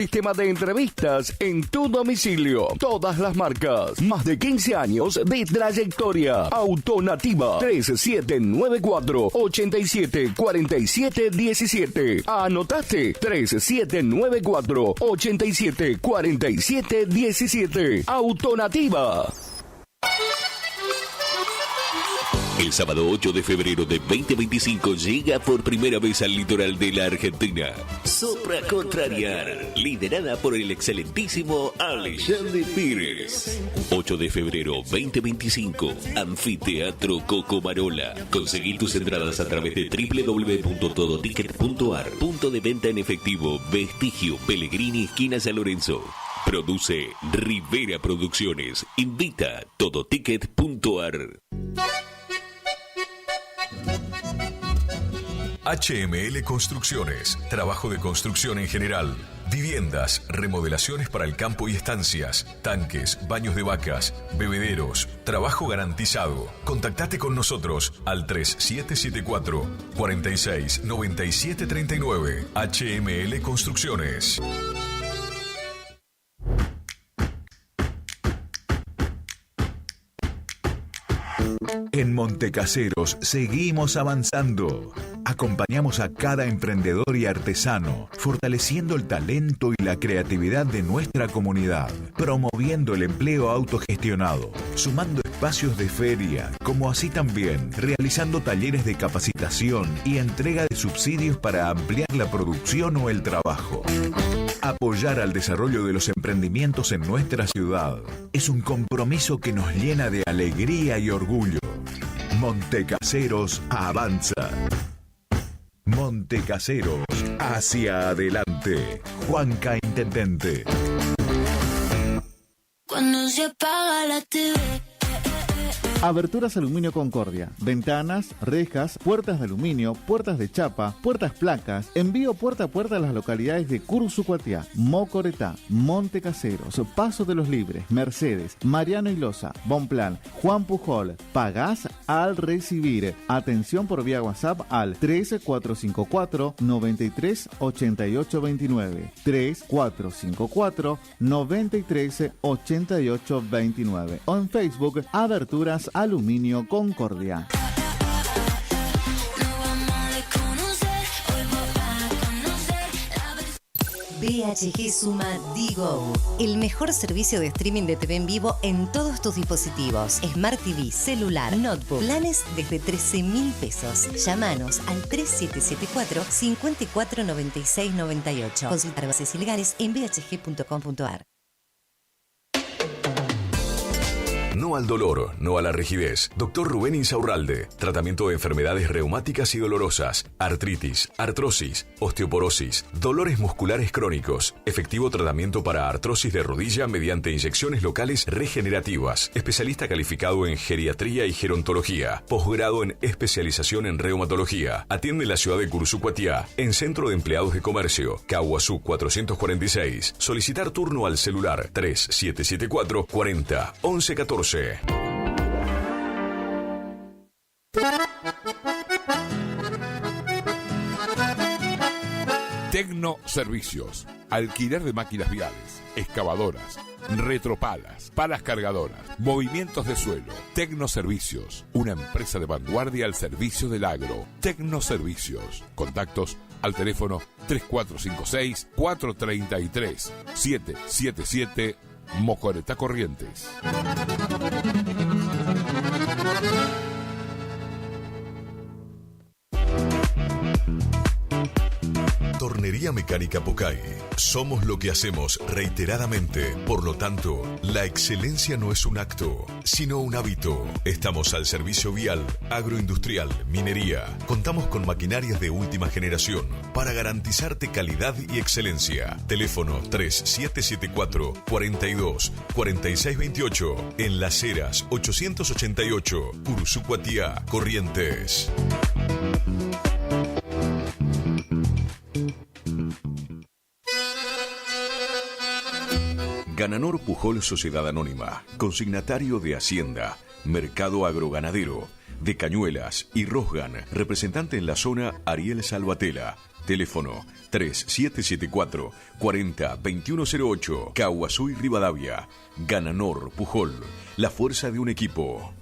Sistema de entrevistas en tu domicilio. Todas las marcas. Más de 15 años de trayectoria. Autonativa 3794-874717. ¿Anotaste? 3794-874717. Autonativa. El sábado 8 de febrero de 2025 llega por primera vez al litoral de la Argentina Sopra Contrariar, liderada por el excelentísimo Alexandre Pires. 8 de febrero 2025, Anfiteatro Cocomarola. Conseguí tus entradas a través de www.todoticket.ar. Punto de venta en efectivo, Vestigio, Pellegrini, esquina San Lorenzo. Produce Rivera Producciones. Invita Todoticket.ar. HML Construcciones, trabajo de construcción en general, viviendas, remodelaciones para el campo y estancias, tanques, baños de vacas, bebederos, trabajo garantizado. Contactate con nosotros al 3774 46 97 39. HML Construcciones. En Montecaseros seguimos avanzando. Acompañamos a cada emprendedor y artesano, fortaleciendo el talento y la creatividad de nuestra comunidad, promoviendo el empleo autogestionado, sumando espacios de feria, como así también realizando talleres de capacitación y entrega de subsidios para ampliar la producción o el trabajo. Apoyar al desarrollo de los emprendimientos en nuestra ciudad es un compromiso que nos llena de alegría y orgullo. Montecaseros avanza. Montecaseros, hacia adelante. Juanca Intendente. Cuando se apaga la TV. Aberturas Aluminio Concordia. Ventanas, rejas, puertas de aluminio, puertas de chapa, puertas placas. Envío puerta a puerta a las localidades de Cursucuatiá, Mocoretá, Montecaseros, Paso de los Libres, Mercedes, Mariano Ilosa, Bonplan, Juan Pujol. Pagás al recibir. Atención por vía WhatsApp al 3454 93 88 29. 3454 93 88 29. O en Facebook, Aberturas Aluminio Concordia. BHG suma Digo, el mejor servicio de streaming de TV en vivo en todos tus dispositivos. Smart TV, celular, notebook. Planes desde 13.000 pesos. Llámanos al 3774 54 96 98. Consultar bases y legales en bhg.com.ar. No al dolor, no a la rigidez. Doctor Rubén Insaurralde. Tratamiento de enfermedades reumáticas y dolorosas, artritis, artrosis, osteoporosis, dolores musculares crónicos. Efectivo tratamiento para artrosis de rodilla mediante inyecciones locales regenerativas. Especialista calificado en geriatría y gerontología. Posgrado en especialización en reumatología. Atiende en la ciudad de Cursucuatiá, en Centro de Empleados de Comercio, Caguazú 446. Solicitar turno al celular 3774 40 11 14. Tecno Servicios. Alquiler de máquinas viales, excavadoras, retropalas, palas cargadoras, movimientos de suelo. Tecno Servicios, una empresa de vanguardia al servicio del agro. Tecno Servicios. Contactos al teléfono 3456 433 777 Mocoretá Corrientes. Tornería Mecánica Pocay. Somos lo que hacemos reiteradamente. Por lo tanto, la excelencia no es un acto, sino un hábito. Estamos al servicio vial, agroindustrial, minería. Contamos con maquinarias de última generación para garantizarte calidad y excelencia. Teléfono 3774 42 46 28. En Las Heras 888, Cursucuatiá, Corrientes. Gananor Pujol Sociedad Anónima, consignatario de Hacienda, Mercado Agroganadero, de Cañuelas y Rosgan, representante en la zona Ariel Salvatela, Teléfono 3774 40 2108, Caaguazú y Rivadavia. Gananor Pujol, la fuerza de un equipo.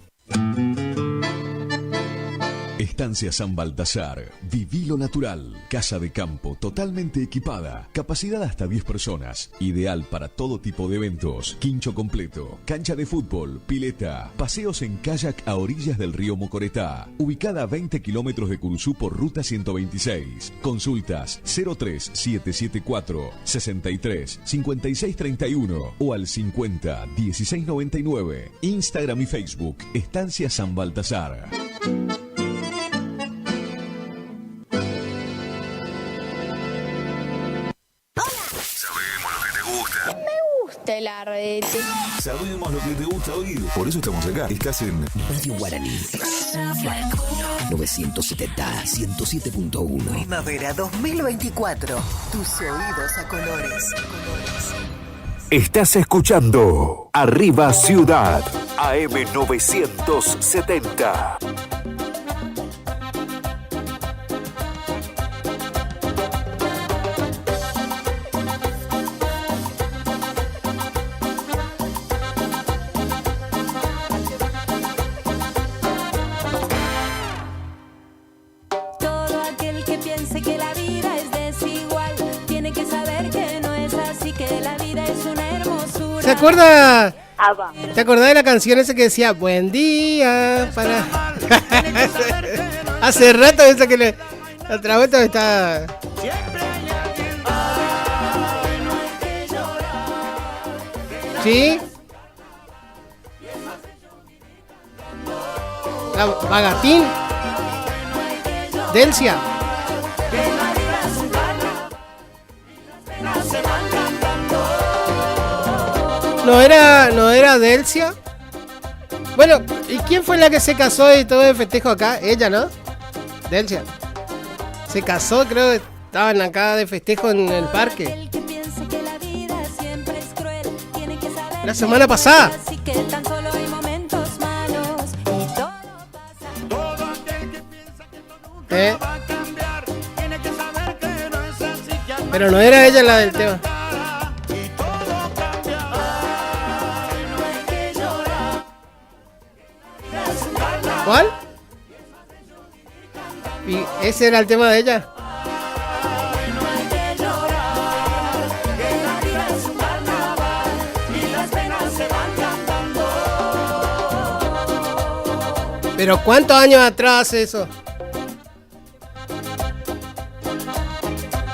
Estancia San Baltasar, viví lo natural, casa de campo totalmente equipada, capacidad hasta 10 personas, ideal para todo tipo de eventos, quincho completo, cancha de fútbol, pileta, paseos en kayak a orillas del río Mocoretá, ubicada a 20 kilómetros de Curuzú por ruta 126. Consultas 03774 63 56 31 o al 50 16 99. Instagram y Facebook, Estancia San Baltasar. El arrete. Sabemos lo que te gusta oír, por eso estamos acá. Estás en Radio Guaraní 970 107.1. Primavera 2024. Tus oídos a colores. Estás escuchando Arriba Ciudad AM 970. ¿Te acuerdas? ¿Te acordás de la canción esa que decía buen día para hace rato esa que le otra vuelta está ¿sí? La Bagatín Delcia. ¿No era Delcia? Bueno, ¿y quién fue la que se casó y todo el festejo acá? Ella, ¿no? Delcia. Se casó, creo que estaban acá de festejo en el parque. La semana pasada. Pero no era ella la del tema. ¿Cuál? ¿Y ese era el tema de ella? ¿Pero cuántos años atrás eso?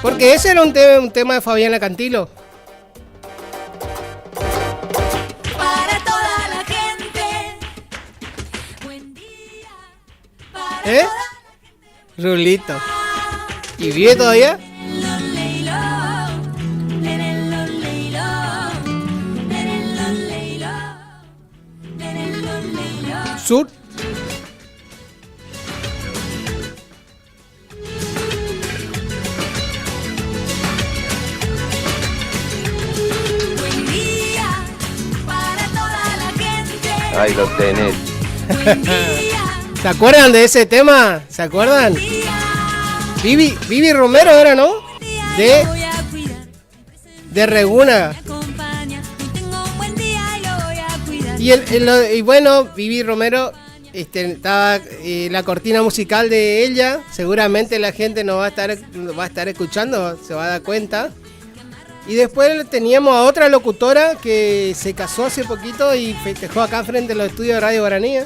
Porque ese era un tema de Fabiana Cantilo. Rulito. ¿Y vive todavía? Sur. Buen día para toda la gente. Ahí lo tenés. ¿Se acuerdan de ese tema? ¿Se acuerdan? Vivi Romero era, ¿no? De Reguna. Y bueno, Vivi Romero estaba la cortina musical de ella. Seguramente la gente no va a estar escuchando, se va a dar cuenta. Y después teníamos a otra locutora que se casó hace poquito y festejó acá frente a los estudios de Radio Guaraní.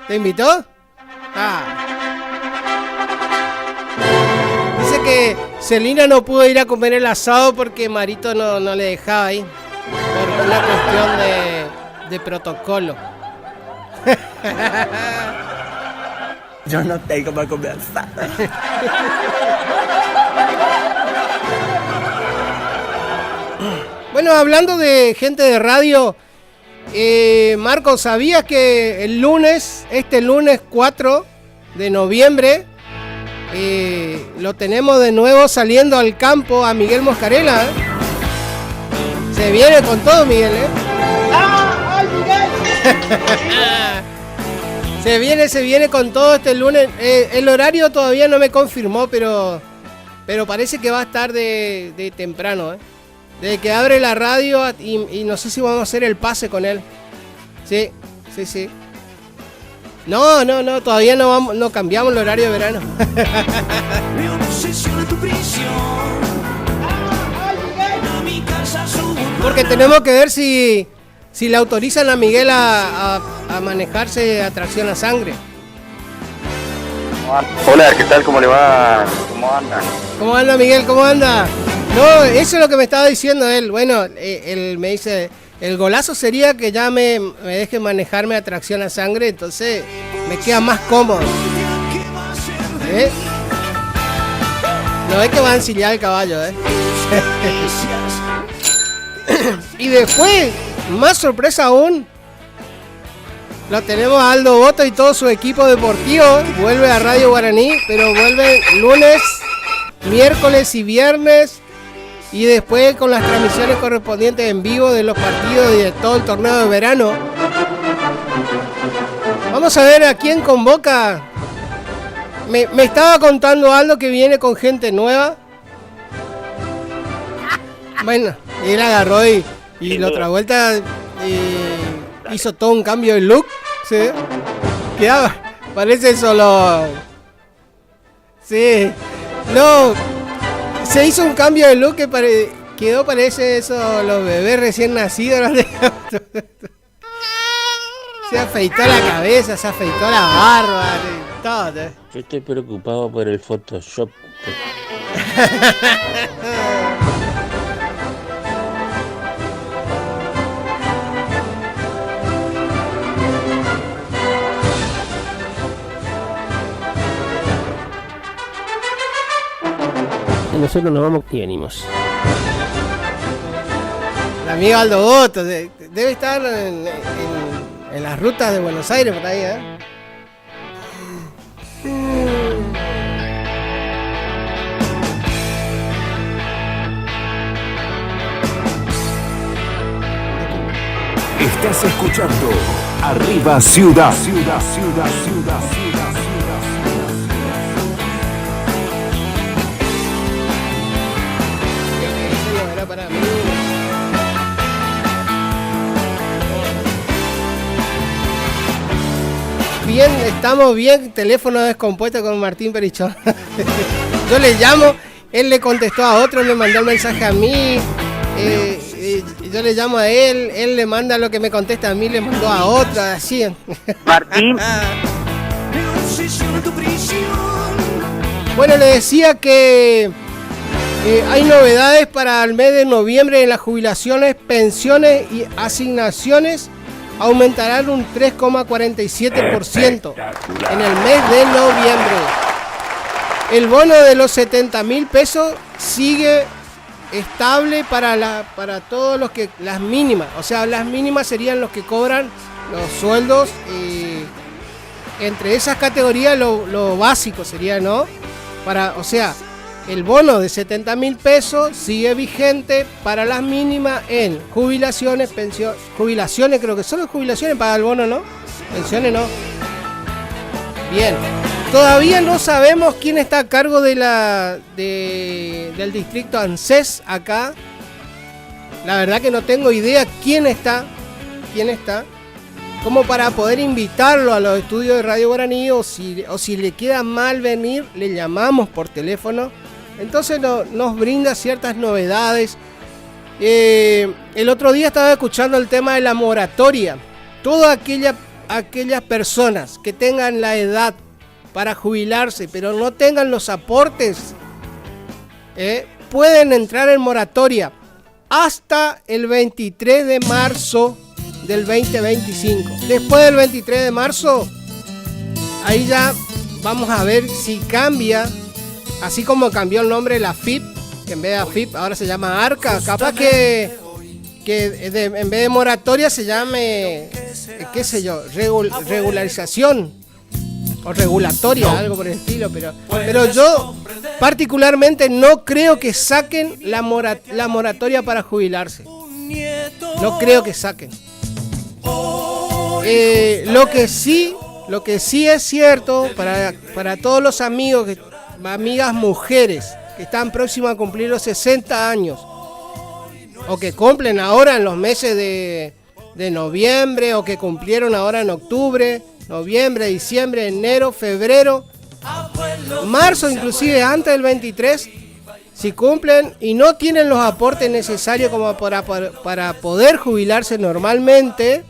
¿Te invitó? Dice que Celina no pudo ir a comer el asado porque Marito no le dejaba ahí. Por una cuestión de protocolo. Yo no tengo para comer asado. Bueno, hablando de gente de radio, Marcos, ¿sabías que este lunes 4 de noviembre, lo tenemos de nuevo saliendo al campo a Miguel Moscarela? Se viene con todo, Miguel, ¡Ay, Miguel! Se viene con todo este lunes. El horario todavía no me confirmó, pero parece que va a estar de temprano, Desde que abre la radio y no sé si vamos a hacer el pase con él. Sí. No, todavía no cambiamos el horario de verano. Porque tenemos que ver si le autorizan a Miguel a manejarse a tracción a sangre. Hola, ¿qué tal? ¿Cómo le va? ¿Cómo anda? ¿Cómo anda, Miguel? ¿Cómo anda? No, eso es lo que me estaba diciendo él. Bueno, él me dice, el golazo sería que ya me deje manejarme a tracción a sangre, entonces me queda más cómodo. No es que va a ensillar el caballo, Y después, más sorpresa aún, lo tenemos a Aldo Boto y todo su equipo deportivo. Vuelve a Radio Guaraní, pero vuelve lunes, miércoles y viernes. Y después con las transmisiones correspondientes en vivo de los partidos y de todo el torneo de verano. Vamos a ver a quién convoca. Me estaba contando Aldo que viene con gente nueva. Bueno, él agarró y la otra vuelta hizo todo un cambio de look. ¿Sí? Quedaba, parece solo. Sí. No. Se hizo un cambio de look que quedó, parece eso, los bebés recién nacidos. Se afeitó la cabeza, se afeitó la barba, todo. Yo estoy preocupado por el Photoshop. Nosotros nos vamos y venimos. El amigo Aldo Boto debe estar en las rutas de Buenos Aires por ahí, Estás escuchando Arriba Ciudad. Bien, estamos bien, teléfono descompuesto con Martín Perichón. Yo le llamo, él le contestó a otro, me mandó el mensaje a mí, yo le llamo a él le manda lo que me contesta a mí, le mandó a otro, así. Martín. Bueno, le decía que hay novedades para el mes de noviembre en las jubilaciones, pensiones y asignaciones. Aumentarán un 3,47% en el mes de noviembre. El bono de los 70.000 pesos sigue estable para todos los que las mínimas, o sea, las mínimas serían los que cobran los sueldos, entre esas categorías lo básico sería, ¿no? O sea, el bono de 70.000 pesos sigue vigente para las mínimas en jubilaciones, pensiones, jubilaciones, creo que solo jubilaciones paga el bono, ¿no? Pensiones no. Bien. Todavía no sabemos quién está a cargo del distrito ANSES acá. La verdad que no tengo idea quién está. Como para poder invitarlo a los estudios de Radio Guaraní, o si le queda mal venir, le llamamos por teléfono. Entonces nos brinda ciertas novedades. El otro día estaba escuchando el tema de la moratoria. Todas aquellas personas que tengan la edad para jubilarse, pero no tengan los aportes, pueden entrar en moratoria hasta el 23 de marzo del 2025. Después del 23 de marzo, ahí ya vamos a ver si cambia. Así como cambió el nombre de la FIP, que en vez de AFIP ahora se llama ARCA, capaz que en vez de moratoria se llame, qué sé yo, regularización o regulatoria, algo por el estilo, pero yo particularmente no creo que saquen la moratoria para jubilarse. No creo que saquen. Lo que sí Lo que sí es cierto para todos los amigos, amigas mujeres que están próximas a cumplir los 60 años o que cumplen ahora en los meses de noviembre o que cumplieron ahora en octubre, noviembre, diciembre, enero, febrero, marzo, inclusive antes del 23, si cumplen y no tienen los aportes necesarios como para poder jubilarse normalmente,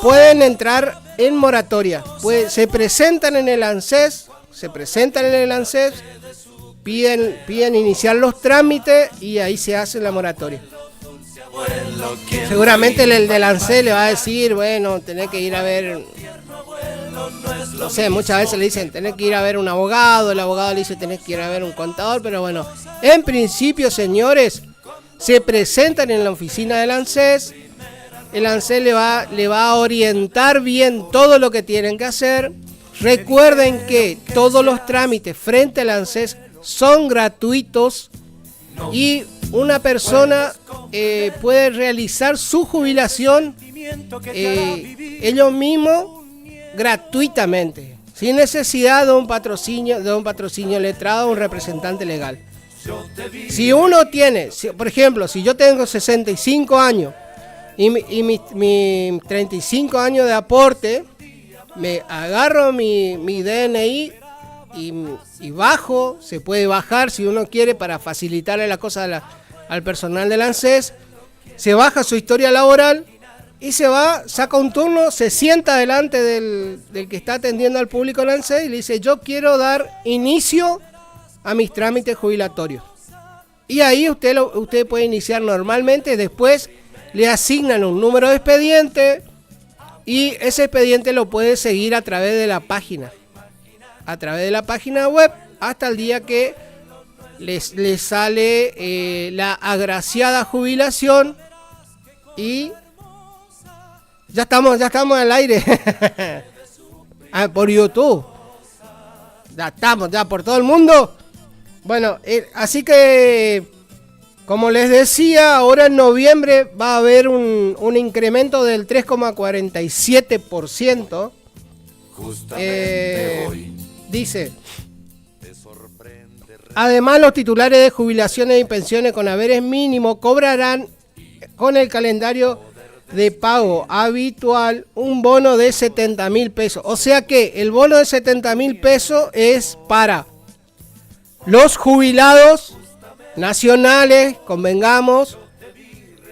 pueden entrar en moratoria. Se presentan en el ANSES, piden iniciar los trámites y ahí se hace la moratoria. Seguramente el del ANSES le va a decir, bueno, tenés que ir a ver, no sé, muchas veces le dicen, tenés que ir a ver un abogado, el abogado le dice, tenés que ir a ver un contador, pero bueno, en principio, señores, se presentan en la oficina del ANSES, el ANSES le va a orientar bien todo lo que tienen que hacer. Recuerden que todos los trámites frente al ANSES son gratuitos y una persona puede realizar su jubilación ellos mismos gratuitamente, sin necesidad de un patrocinio letrado o un representante legal. Si uno tiene, por ejemplo, si yo tengo 65 años y mis 35 años de aporte, me agarro mi DNI y bajo, se puede bajar si uno quiere para facilitarle la cosa al personal del ANSES, se baja su historia laboral y se va, saca un turno, se sienta delante del que está atendiendo al público del ANSES y le dice, yo quiero dar inicio a mis trámites jubilatorios. Y ahí usted puede iniciar normalmente, después le asignan un número de expediente y ese expediente lo puede seguir a través de la página web hasta el día que les sale la agraciada jubilación y ya estamos al aire. Por YouTube ya estamos por todo el mundo. Bueno, así que como les decía, ahora en noviembre va a haber un incremento del 3,47%. Dice, además los titulares de jubilaciones y pensiones con haberes mínimos cobrarán con el calendario de pago habitual un bono de 70.000 pesos. O sea que el bono de 70.000 pesos es para los jubilados nacionales, convengamos,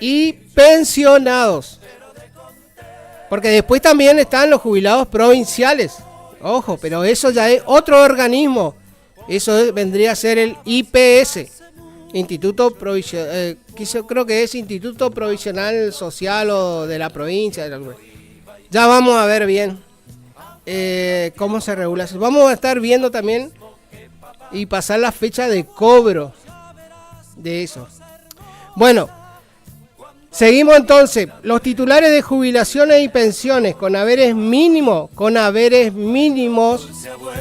y pensionados. Porque después también están los jubilados provinciales. Ojo, pero eso ya es otro organismo. Eso vendría a ser el IPS, Instituto Provisional, creo que es Instituto Provisional Social o de la provincia. Ya vamos a ver bien cómo se regula eso. Vamos a estar viendo también y pasar la fecha de cobro de eso. Bueno, seguimos entonces. Los titulares de jubilaciones y pensiones con haberes mínimos,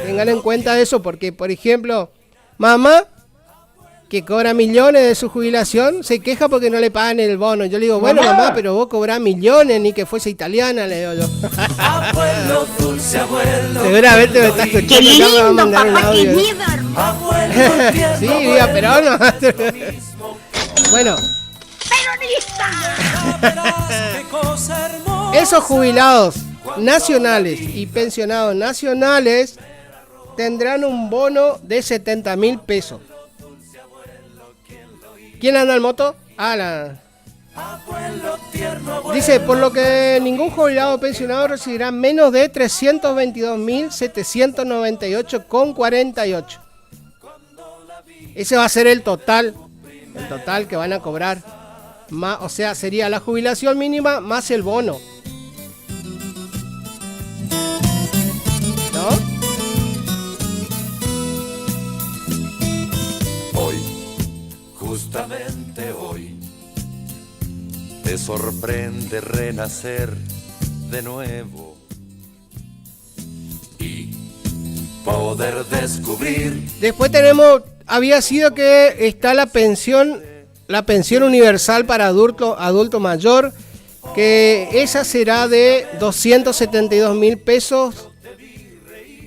tengan en cuenta eso, porque por ejemplo, mamá que cobra millones de su jubilación se queja porque no le pagan el bono. Yo le digo, bueno, mamá, pero vos cobrás millones, ni que fuese italiana, le digo yo. Abuelo, dulce abuelo. Seguramente me está escuchando. Qué lindo, ya me va a mandar un papá, audio. qué lindo, hermano. Sí, diga, pero no. Bueno. Esos jubilados nacionales y pensionados nacionales tendrán un bono de 70.000 pesos. ¿Quién anda en moto? Dice, por lo que ningún jubilado o pensionado recibirá menos de 322.798,48. Ese va a ser el total que van a cobrar. O sea, sería la jubilación mínima más el bono. ¿No? Hoy, justamente hoy, te sorprende renacer de nuevo y poder descubrir. Después había sido que está la pensión universal para adulto mayor, que esa será de 272.000 pesos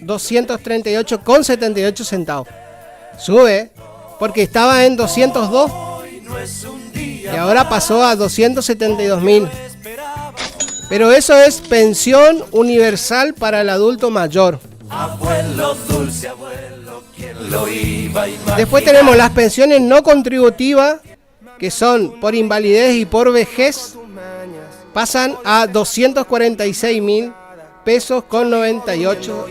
238,78 centavos. Sube, porque estaba en 202 y ahora pasó a 272.000. Pero eso es pensión universal para el adulto mayor. Abuelo dulce, abuelo, ¿quién lo iba a imaginar? Después tenemos las pensiones no contributivas, que son por invalidez y por vejez, pasan a 246.000 pesos con 98.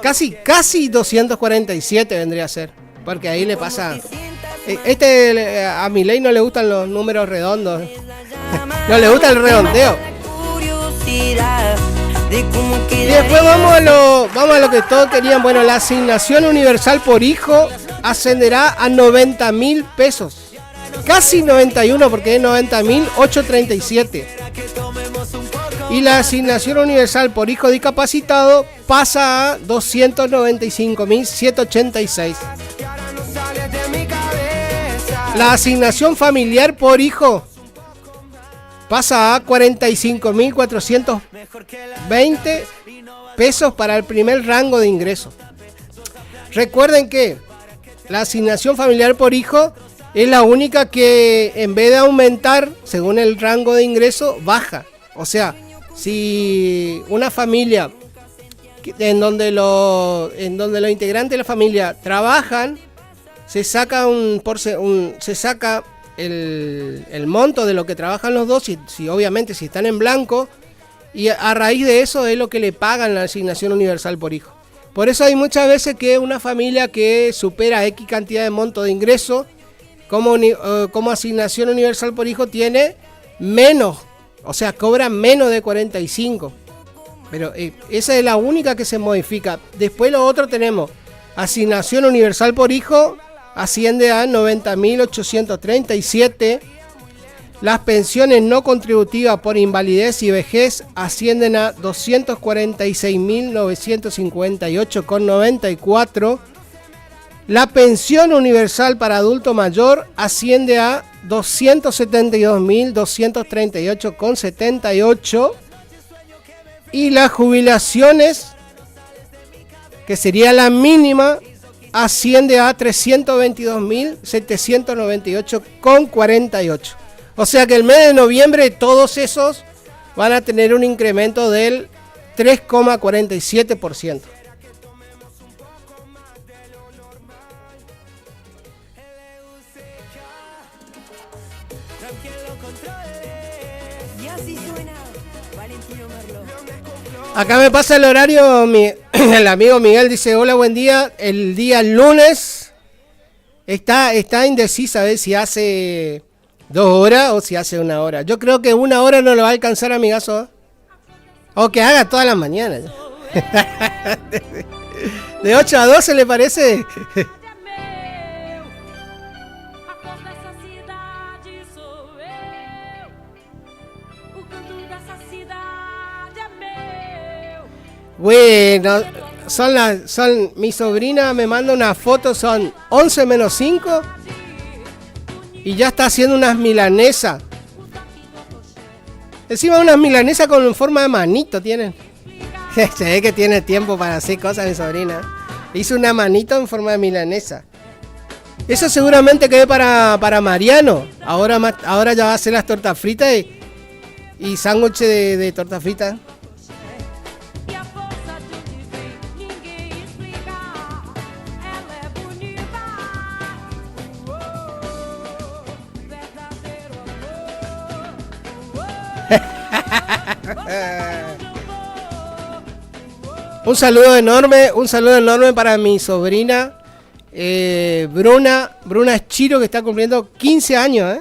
Casi 247 vendría a ser, porque ahí le pasa. A Milei no le gustan los números redondos. No le gusta el redondeo. Y después vamos a lo que todos querían. Bueno, la asignación universal por hijo ascenderá a 90.000 pesos. Casi 91, porque es 90.837. Y la asignación universal por hijo discapacitado pasa a 295.786. La asignación familiar por hijo pasa a 45.420 pesos para el primer rango de ingreso. Recuerden que la asignación familiar por hijo es la única que, en vez de aumentar según el rango de ingreso, baja. O sea, si una familia en donde los integrantes de la familia trabajan, se saca el monto de lo que trabajan los dos, si obviamente si están en blanco, y a raíz de eso es lo que le pagan la asignación universal por hijo. Por eso hay muchas veces que una familia que supera X cantidad de monto de ingreso como asignación universal por hijo tiene menos, o sea, cobra menos de 45. Pero esa es la única que se modifica. Después lo otro tenemos asignación universal por hijo, asciende a 90.837. Las pensiones no contributivas por invalidez y vejez ascienden a 246.958,94. La pensión universal para adulto mayor asciende a 272.238,78. Y las jubilaciones, que sería la mínima, asciende a 322.798,48. O sea que el mes de noviembre todos esos van a tener un incremento del 3,47%. Acá me pasa el horario, el amigo Miguel dice, hola, buen día. El día lunes está indecisa a ver si hace 2 horas o si hace 1 hora. Yo creo que 1 hora no lo va a alcanzar, amigazo. O que haga todas las mañanas. De 8 a 12, ¿le parece? Bueno, mi sobrina me manda una foto, son 11 menos 5 y ya está haciendo unas milanesas. Encima unas milanesas con forma de manito tienen. Se ve que tiene tiempo para hacer cosas mi sobrina. Hizo una manito en forma de milanesa. Eso seguramente que es para Mariano. Ahora ya va a hacer las tortas fritas y sándwich de torta frita. Un saludo enorme para mi sobrina Bruna Chiro, que está cumpliendo 15 años,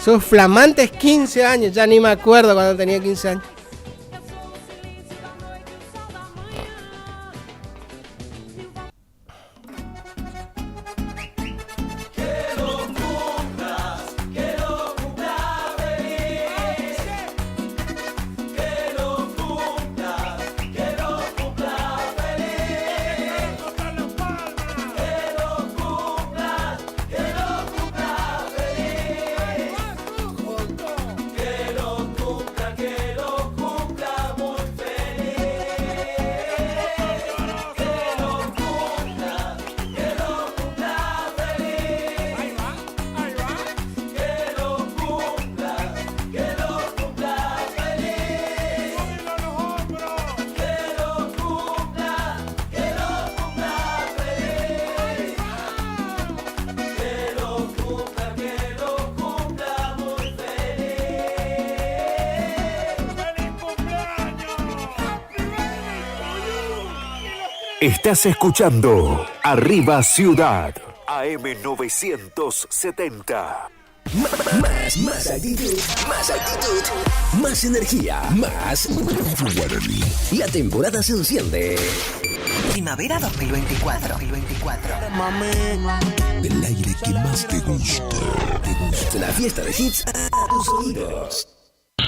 Sus flamantes 15 años, ya ni me acuerdo cuando tenía 15 años. Estás escuchando Arriba Ciudad, AM 970. Más actitud, más energía, más Guaraní. La temporada se enciende. Primavera 2024. El aire que más te gusta. La fiesta de hits a tus oídos.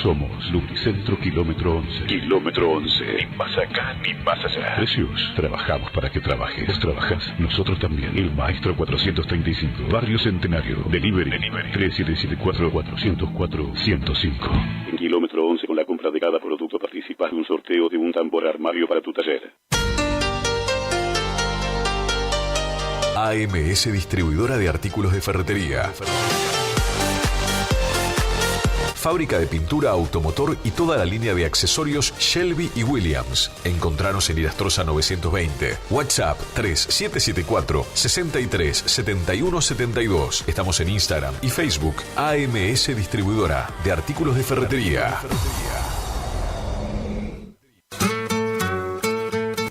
Somos Lubricentro Kilómetro 11. Kilómetro 11. Ni más acá ni más allá. Precios. Trabajamos para que trabajes. Vos trabajás, nosotros también. El Maestro 435. Barrio Centenario. Delivery. 3774-404-105. En Kilómetro 11, con la compra de cada producto participas de un sorteo de un tambor armario para tu taller. AMS Distribuidora de Artículos de Ferretería. Fábrica de pintura, automotor y toda la línea de accesorios Shelby y Williams. Encontranos en Irastrosa 920. WhatsApp 3774 63 71 72. Estamos en Instagram y Facebook. AMS Distribuidora de Artículos de Ferretería.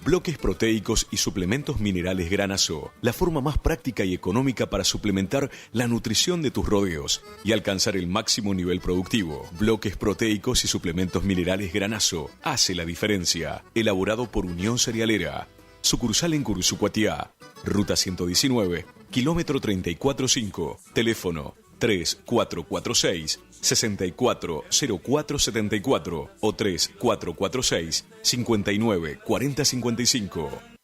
Bloques proteicos y suplementos minerales Granazo, la forma más práctica y económica para suplementar la nutrición de tus rodeos y alcanzar el máximo nivel productivo. Bloques proteicos y suplementos minerales Granazo hace la diferencia. Elaborado por Unión Cerealera. Sucursal en Cursucuatiá, Ruta 119, kilómetro 345, teléfono 3446-640474 o 3446-594055.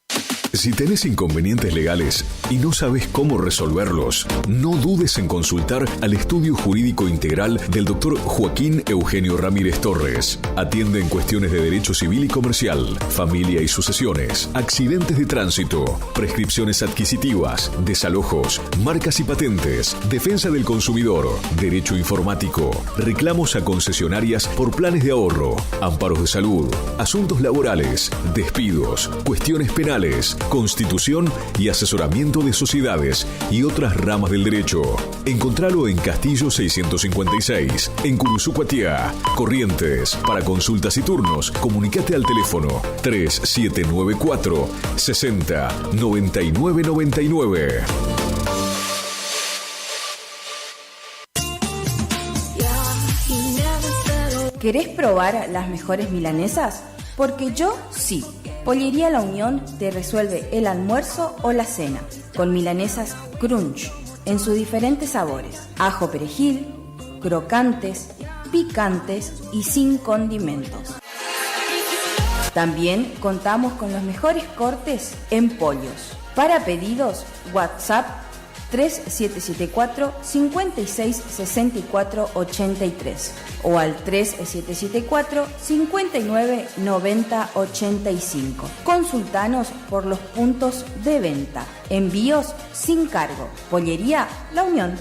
Si tenés inconvenientes legales y no sabes cómo resolverlos, no dudes en consultar al Estudio Jurídico Integral del Dr. Joaquín Eugenio Ramírez Torres. Atiende en cuestiones de derecho civil y comercial, familia y sucesiones, accidentes de tránsito, prescripciones adquisitivas, desalojos, marcas y patentes, defensa del consumidor, derecho informático, reclamos a concesionarias por planes de ahorro, amparos de salud, asuntos laborales, despidos, cuestiones penales, Constitución y asesoramiento de sociedades y otras ramas del derecho. Encontralo en Castillo 656, en Cursucuatiá, Corrientes. Para consultas y turnos, comunicate al teléfono 3794 60 99 99. ¿Querés probar las mejores milanesas? Porque yo sí. Pollería La Unión te resuelve el almuerzo o la cena, con milanesas crunch, en sus diferentes sabores, ajo perejil, crocantes, picantes y sin condimentos. También contamos con los mejores cortes en pollos. Para pedidos, WhatsApp 3774 56 64 83 o al 3774 59 90 85. Consultanos por los puntos de venta. Envíos sin cargo. Pollería La Unión.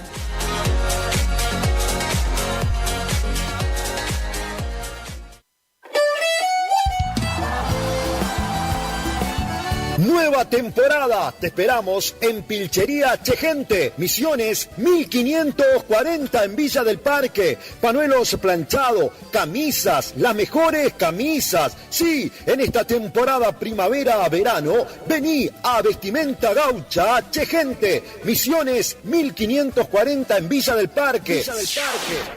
Nueva temporada, te esperamos en Pilchería Chegente, Misiones 1540 en Villa del Parque. Panuelos planchado, camisas, las mejores camisas. Sí, en esta temporada primavera-verano, vení a Vestimenta Gaucha Chegente, Misiones 1540 en Villa del Parque.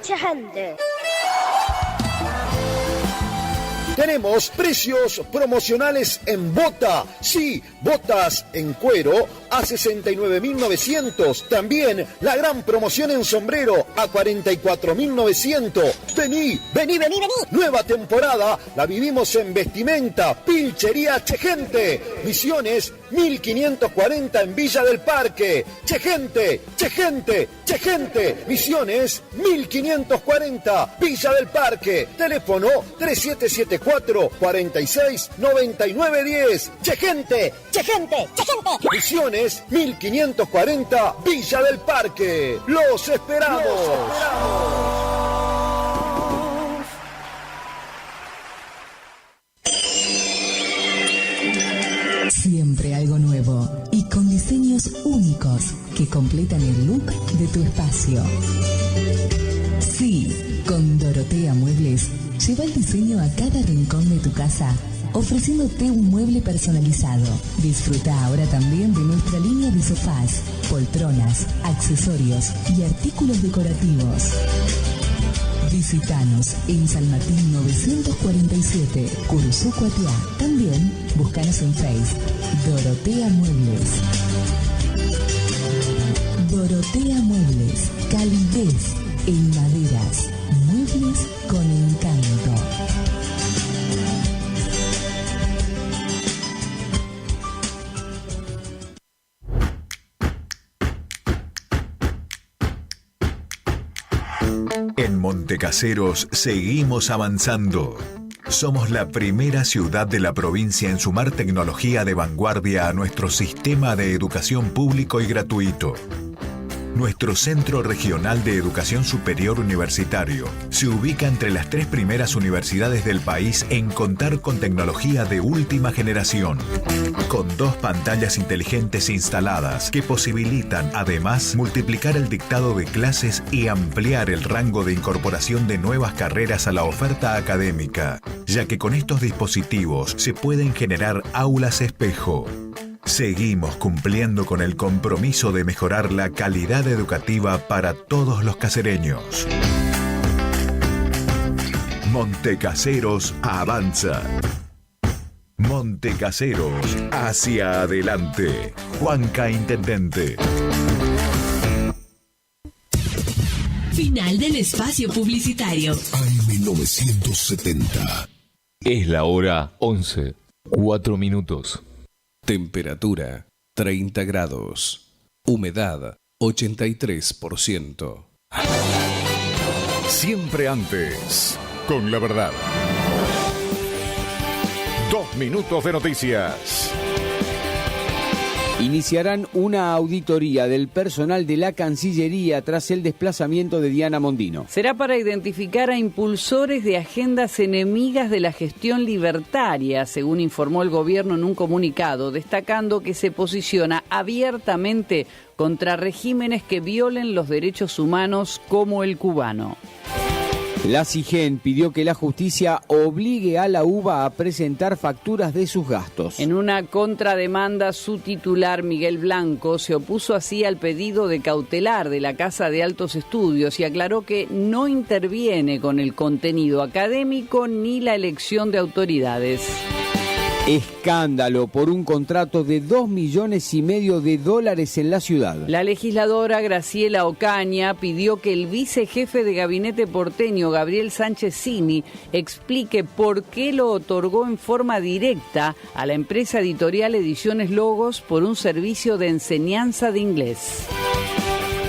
Chegente. Tenemos precios promocionales en bota. Sí, botas en cuero a 69.900. También la gran promoción en sombrero a 44.900. Vení. Nueva temporada la vivimos en Vestimenta Pilchería Chegente. Misiones 1540 en Villa del Parque. Chegente. Misiones 1540 Villa del Parque. Teléfono 3774 46 99 10. Chegente. Misiones 1540 Villa del Parque. Los esperamos. Siempre algo nuevo y con diseños únicos que completan el look de tu espacio. Sí, con Dorotea Muebles, lleva el diseño a cada rincón de tu casa, ofreciéndote un mueble personalizado. Disfruta ahora también de nuestra línea de sofás, poltronas, accesorios y artículos decorativos. Visítanos en San Martín 947, Curuzú, Cuatiá. También búscanos en Facebook, Dorotea Muebles. Dorotea Muebles, calidez en maderas, muebles con encanto. En Montecaseros seguimos avanzando. Somos la primera ciudad de la provincia en sumar tecnología de vanguardia a nuestro sistema de educación público y gratuito. Nuestro Centro Regional de Educación Superior Universitario se ubica entre las 3 primeras universidades del país en contar con tecnología de última generación, con 2 pantallas inteligentes instaladas que posibilitan además multiplicar el dictado de clases y ampliar el rango de incorporación de nuevas carreras a la oferta académica, ya que con estos dispositivos se pueden generar aulas espejo. Seguimos cumpliendo con el compromiso de mejorar la calidad educativa para todos los casereños. Montecaseros avanza. Montecaseros hacia adelante. Juanca Intendente. Final del espacio publicitario. AM970. Es la hora 11, 4 minutos. Temperatura 30 grados. Humedad 83%. Siempre antes, con la verdad. 2 minutos de noticias. Iniciarán una auditoría del personal de la Cancillería tras el desplazamiento de Diana Mondino. Será para identificar a impulsores de agendas enemigas de la gestión libertaria, según informó el gobierno en un comunicado, destacando que se posiciona abiertamente contra regímenes que violen los derechos humanos como el cubano. La CIGEN pidió que la justicia obligue a la UBA a presentar facturas de sus gastos. En una contrademanda, su titular, Miguel Blanco, se opuso así al pedido de cautelar de la Casa de Altos Estudios y aclaró que no interviene con el contenido académico ni la elección de autoridades. Escándalo por un contrato de $2,5 millones en la ciudad. La legisladora Graciela Ocaña pidió que el vicejefe de gabinete porteño, Gabriel Sánchez Cini, explique por qué lo otorgó en forma directa a la empresa editorial Ediciones Logos por un servicio de enseñanza de inglés.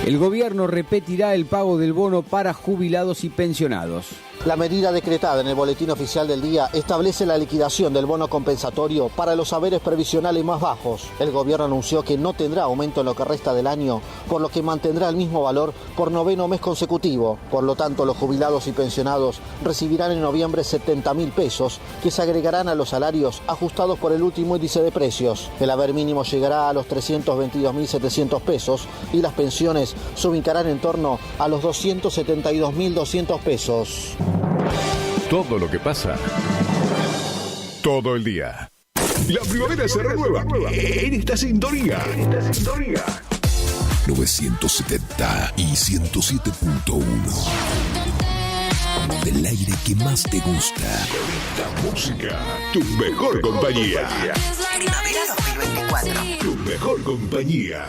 El gobierno repetirá el pago del bono para jubilados y pensionados. La medida decretada en el Boletín Oficial del Día establece la liquidación del bono compensatorio para los haberes previsionales más bajos. El gobierno anunció que no tendrá aumento en lo que resta del año, por lo que mantendrá el mismo valor por 9º mes consecutivo. Por lo tanto, los jubilados y pensionados recibirán en noviembre 70.000 pesos, que se agregarán a los salarios ajustados por el último índice de precios. El haber mínimo llegará a los 322.700 pesos y las pensiones se ubicarán en torno a los 272.200 pesos. Todo lo que pasa, todo el día. La primavera se renueva en esta sintonía. 970 y 107.1. Del aire que más te gusta. La música, tu mejor compañía. Primavera 2024. Tu mejor compañía.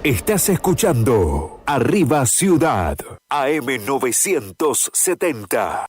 Estás escuchando Arriba Ciudad, AM970.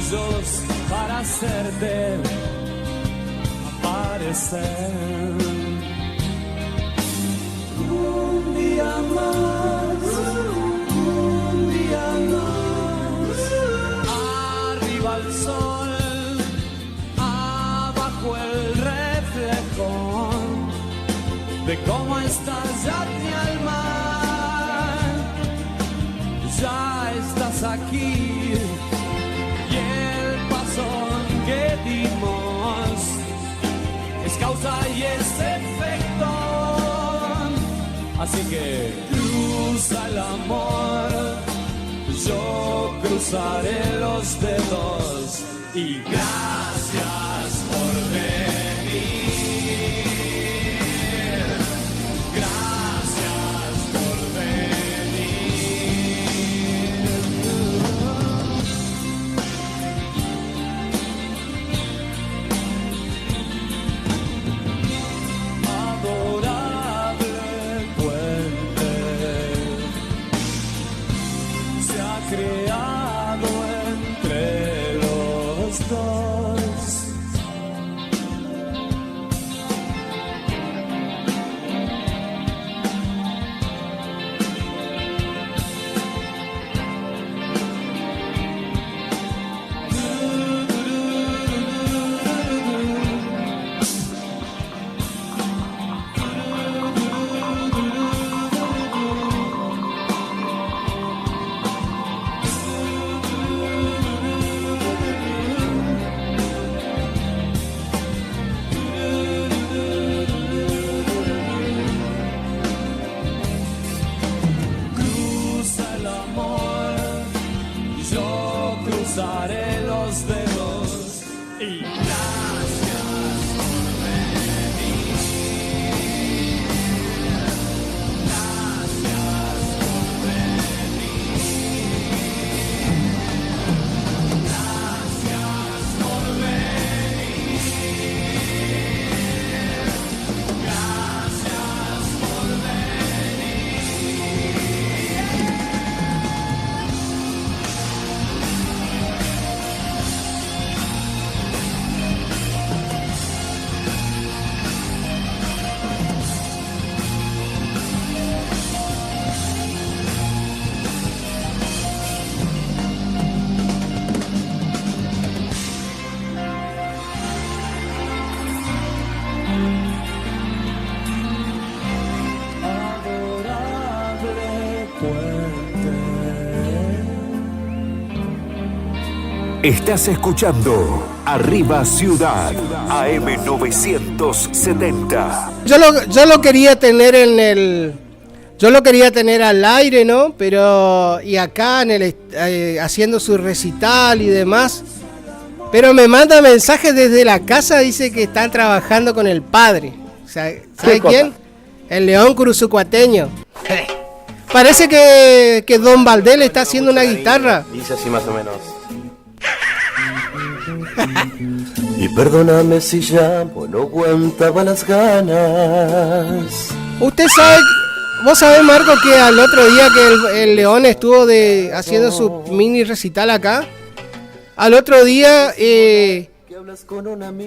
anillos para hacerte aparecer. Un día más, un día más. Arriba el sol, abajo el reflejo de cómo estás ya mi alma. Ya estás aquí y el paso que dimos es causa y es efecto. Así que cruza el amor, yo cruzaré los dedos y gracias por venir. Gracias por venir. Adorable puente se ha creado entre los dos. Cruza el amor, yo cruzaré los dedos y gracias por venir. Gracias por venir. Gracias por venir. Gracias por venir. Adorable puente. Estás escuchando Arriba Ciudad, AM970. Yo lo quería tener en el... Yo lo quería tener al aire, ¿no? Pero... Y acá en el haciendo su recital y demás. Pero me manda mensajes desde la casa, dice que están trabajando con el padre. O sea, ¿sabe quién? El León Cruzucuateño. Parece que Don Valdés le está haciendo una guitarra. Dice así más o menos. Y perdóname si llamo, no aguantaba las ganas. Usted sabe, vos sabés, Marco, que al otro día que el León estuvo haciendo su mini recital acá, al otro día,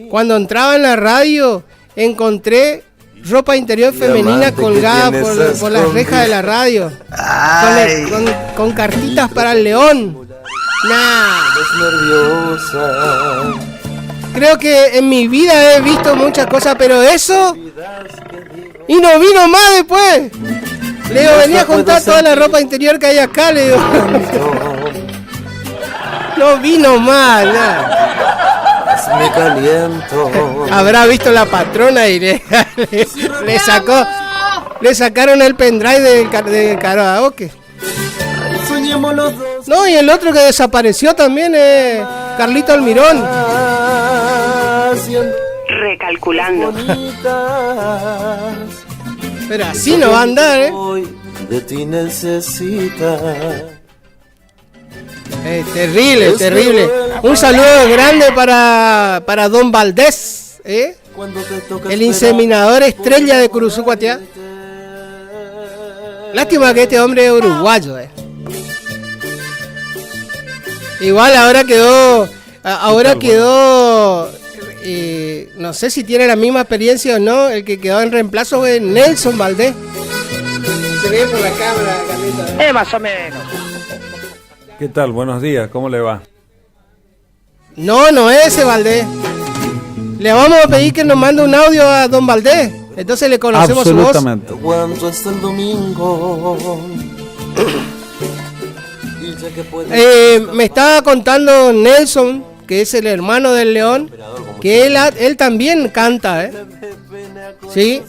cuando entraba en la radio, encontré ropa interior femenina colgada por las rejas de la radio, con cartitas para el León. Nah. Creo que en mi vida he visto muchas cosas, pero eso... Y no vino más después. Le digo, venía a juntar toda la ropa interior que hay acá, le digo. No vino más, nada. Me caliento. Habrá visto la patrona y le sacaron el pendrive del karaoke. Soñemos los dos. No, y el otro que desapareció también es Carlito Almirón. Recalculando. Pero así no va a andar, De ti necesita. Terrible, terrible. Un saludo grande para Don Valdés, el inseminador estrella de Cruzucuatiá. Lástima que este hombre es uruguayo. Igual ahora quedó Ahora quedó, no sé si tiene la misma experiencia o no, el que quedó en reemplazo fue Nelson Valdés. Se ve por la cámara, Carlita. Más o menos. ¿Qué tal? Buenos días, ¿cómo le va? No es ese Valdés. Le vamos a pedir que nos mande un audio a don Valdés. Entonces le conocemos su voz. Absolutamente. Cuando es el domingo. Me estaba contando Nelson, que es el hermano del León, que él también canta, ¿sí?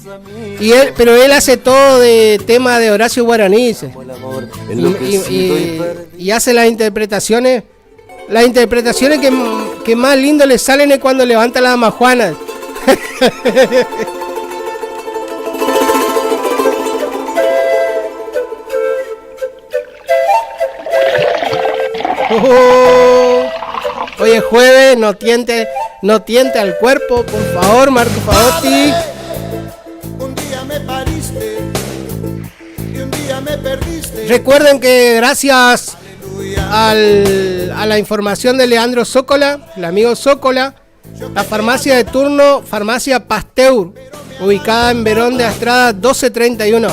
Pero él hace todo de tema de Horacio Guaraní, dice. Y hace las interpretaciones que más lindo le salen es cuando levanta las majuanas. Hoy es jueves, no tiente al cuerpo, por favor, Marco Favotti. Un día me pariste y un día me perdiste. Recuerden que gracias a la información de Leandro Zócola, el amigo Zócola, la farmacia de turno, Farmacia Pasteur, ubicada en Verón de Astrada 1231,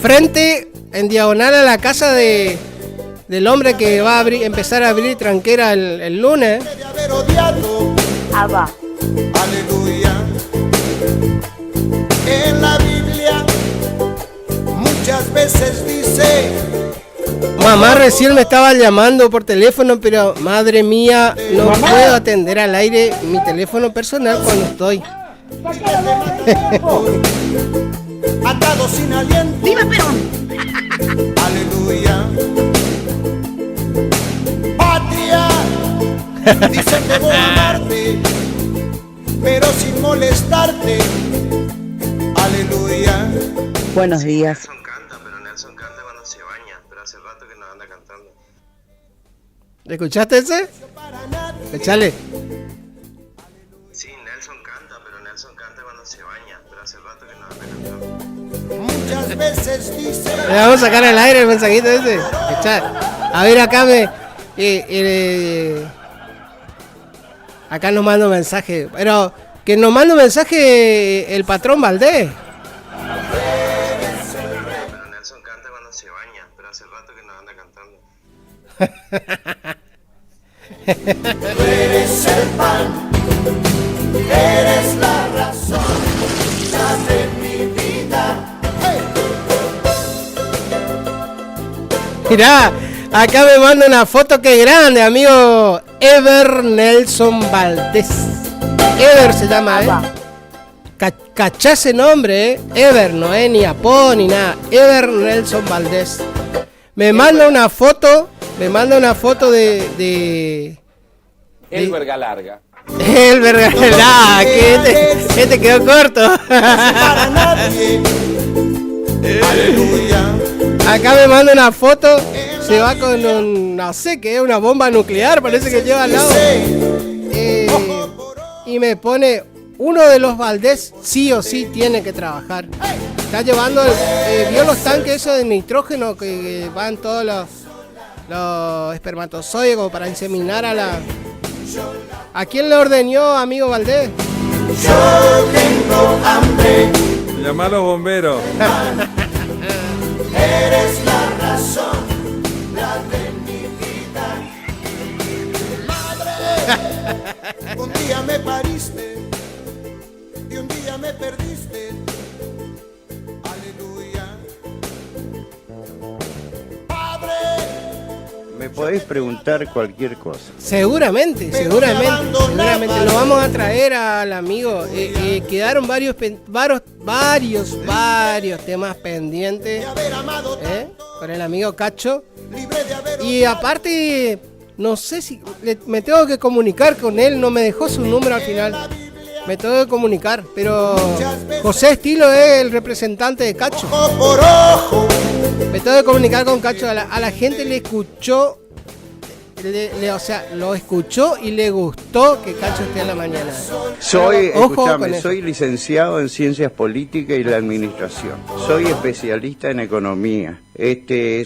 frente, en diagonal a la casa del hombre que va a empezar a abrir tranquera el lunes. Abba. Aleluya. En la Biblia muchas veces dice. Mamá recién me estaba llamando por teléfono, pero madre mía, no puedo atender al aire mi teléfono personal cuando estoy. Atado sin aliento. ¡Viva Perón! Aleluya. Patria, dicen debo amarte, pero sin molestarte. Aleluya. Buenos días. ¿Escuchaste ese? Échale. Sí, Nelson canta, pero Nelson canta cuando se baña, pero hace rato que no anda cantando. Muchas veces dice. Le vamos a sacar al aire el mensajito ese. A ver, acá acá nos manda un mensaje. Pero que nos manda un mensaje el patrón Valdés. Pero Nelson canta cuando se baña, pero hace rato que no anda cantando. Tú eres el pan, eres la razón, de mi vida. Mirá, acá me manda una foto que grande, amigo Ever Nelson Valdés. Ever se llama, Cachá ese nombre, Ever, no es ni Apo ni nada. Ever Nelson Valdés. Me manda una foto de El verga larga. El verga larga, que este quedó corto. Para nadie. Aleluya. Acá me manda una foto, se va con un, no sé qué, una bomba nuclear, parece que lleva al lado. Y me pone, uno de los Valdés sí o sí tiene que trabajar. Está llevando, vio los tanques esos de nitrógeno que van todos los espermatozoides como para inseminar a la... ¿A quién le ordenó, amigo Valdés? Yo tengo hambre. Llama a los bomberos. Eres la razón, la de mi vida. Madre, un día me pariste y un día me perdiste. Aleluya. Padre. Me podéis preguntar cualquier cosa. Seguramente. Lo vamos a traer al amigo. Quedaron varios temas pendientes con el amigo Cacho. Y aparte, no sé si me tengo que comunicar con él. No me dejó su número al final. Me tengo que comunicar. Pero José Estilo es el representante de Cacho. Me tengo que comunicar con Cacho. A la gente le escuchó o sea, lo escuchó y le gustó que Cacho esté en la mañana. Soy licenciado en Ciencias Políticas y la Administración. Soy especialista en Economía.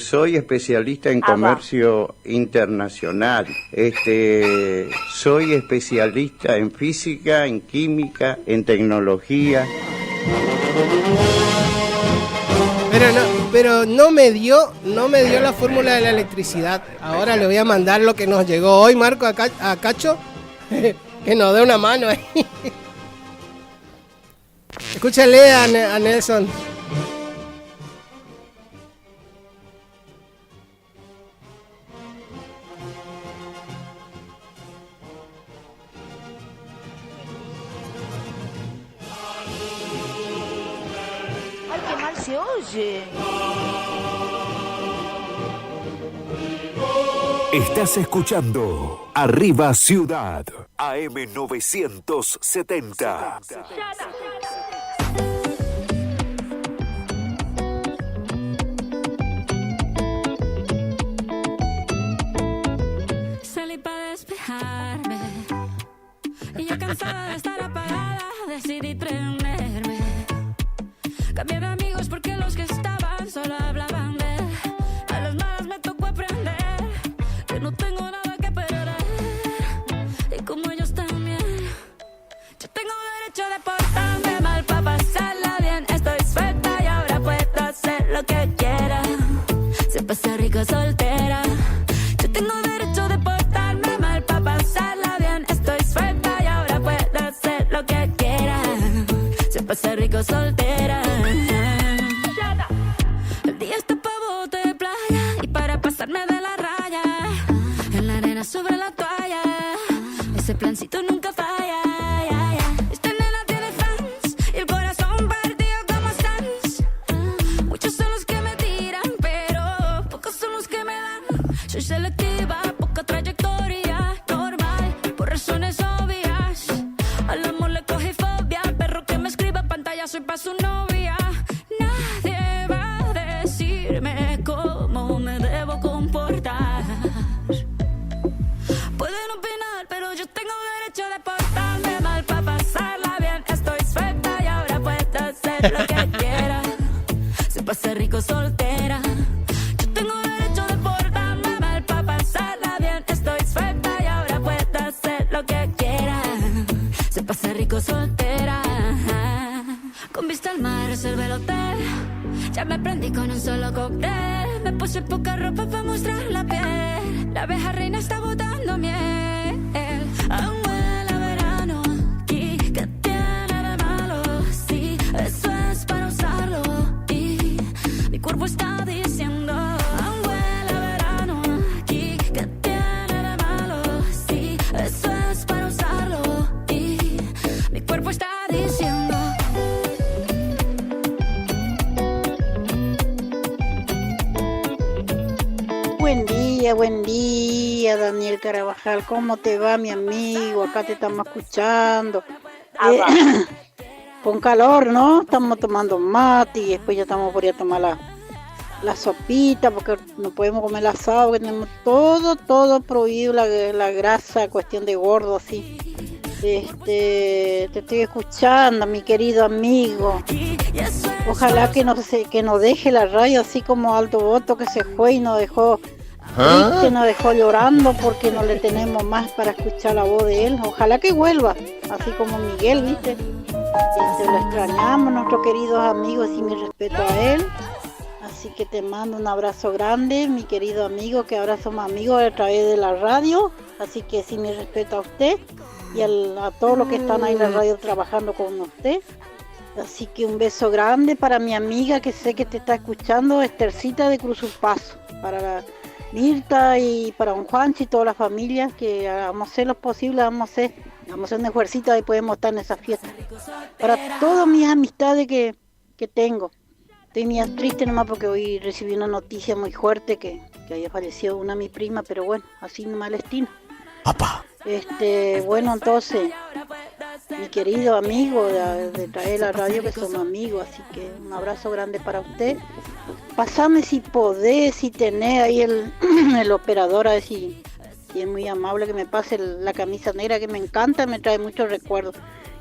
Soy especialista en Comercio Internacional. Soy especialista en Física, en Química, en Tecnología. Pero no me dio la fórmula de la electricidad. Ahora le voy a mandar lo que nos llegó hoy, Marco, a Cacho, que nos dé una mano ahí. Escúchale a Nelson. Ay, qué mal se oye. Estás escuchando Arriba Ciudad, AM 970. Salí para despejarme y ya cansada de estar apagada decidí prenderme. Cambié de amigos porque los que estaban solo hablaban de él. A las malas me tocó aprender que no tengo nada que perder. Y como ellos también, yo tengo derecho de portarme mal para pasarla bien. Estoy suelta y ahora puedo hacer lo que quiera. Se pasa rico soltera. Yo tengo derecho de portarme mal para pasarla bien. Estoy suelta y ahora puedo hacer lo que quiera. Se pasa rico soltera. El día está pa' bote de playa y para pasarme de la raya. En la arena sobre la toalla. Ese plancito nunca falla. Esta nena tiene fans y el corazón partido como Sans. Muchos son los que me tiran, pero pocos son los que me dan. Soy selectiva, poca trayectoria, normal, por razones obvias. Al amor le cogí fobia, perro que me escriba pantalla, soy pa' su novia. Nadie va a decirme cómo me debo comportar. Pueden opinar, pero yo tengo derecho de portarme mal para pasarla bien. Estoy suelta y ahora puedo hacer lo que quiera. Se pasa rico soltera. Yo tengo derecho de portarme mal para pasarla bien. Estoy suelta y ahora puedo hacer lo que quiera. Se pasa rico soltera. Con vista al mar reservé el hotel. Ya me prendí con un solo cóctel. Me puse poca ropa para mostrar la piel. La abeja reina está botando miel. Aún huele a verano. ¿Qué tiene de malo? Sí, eso es para usarlo. Y mi cuerpo está diciendo aún huele a verano. ¿Qué tiene de malo? Sí, eso es para usarlo. Y mi cuerpo está diciendo. Buen día, Daniel Carabajal. ¿Cómo te va, mi amigo? Acá te estamos escuchando. Con calor, ¿no? Estamos tomando mate y después ya estamos por ir a tomar la sopita porque no podemos comer el asado, porque tenemos todo prohibido, la grasa, cuestión de gordo, así. Te estoy escuchando, mi querido amigo. Ojalá que nos deje la radio así como Aldo Boto, que se fue y nos dejó triste, nos dejó llorando porque no le tenemos más para escuchar la voz de él. Ojalá que vuelva, así como Miguel, ¿viste? Lo extrañamos, nuestros queridos amigos, y mi respeto a él. Así que te mando un abrazo grande, mi querido amigo, que ahora somos amigos a través de la radio. Así que sí, mi respeto a usted y a todos los que están ahí en la radio trabajando con usted. Así que un beso grande para mi amiga que sé que te está escuchando, Estercita de Cruz Paso, para la Mirta y para don Juanchi y toda la familia, que vamos a hacer lo posible, vamos a hacer un esfuercito y podemos estar en esa fiesta. Para todas mis amistades que tengo. Estoy muy triste nomás porque hoy recibí una noticia muy fuerte que había fallecido una de mi prima, pero bueno, así nomás el destino. Bueno, entonces, mi querido amigo de traer la radio, que somos amigos, así que un abrazo grande para usted. Pasame si podés, si tenés ahí el operador, a ver si Y es muy amable que me pase la camisa negra que me encanta, me trae muchos recuerdos.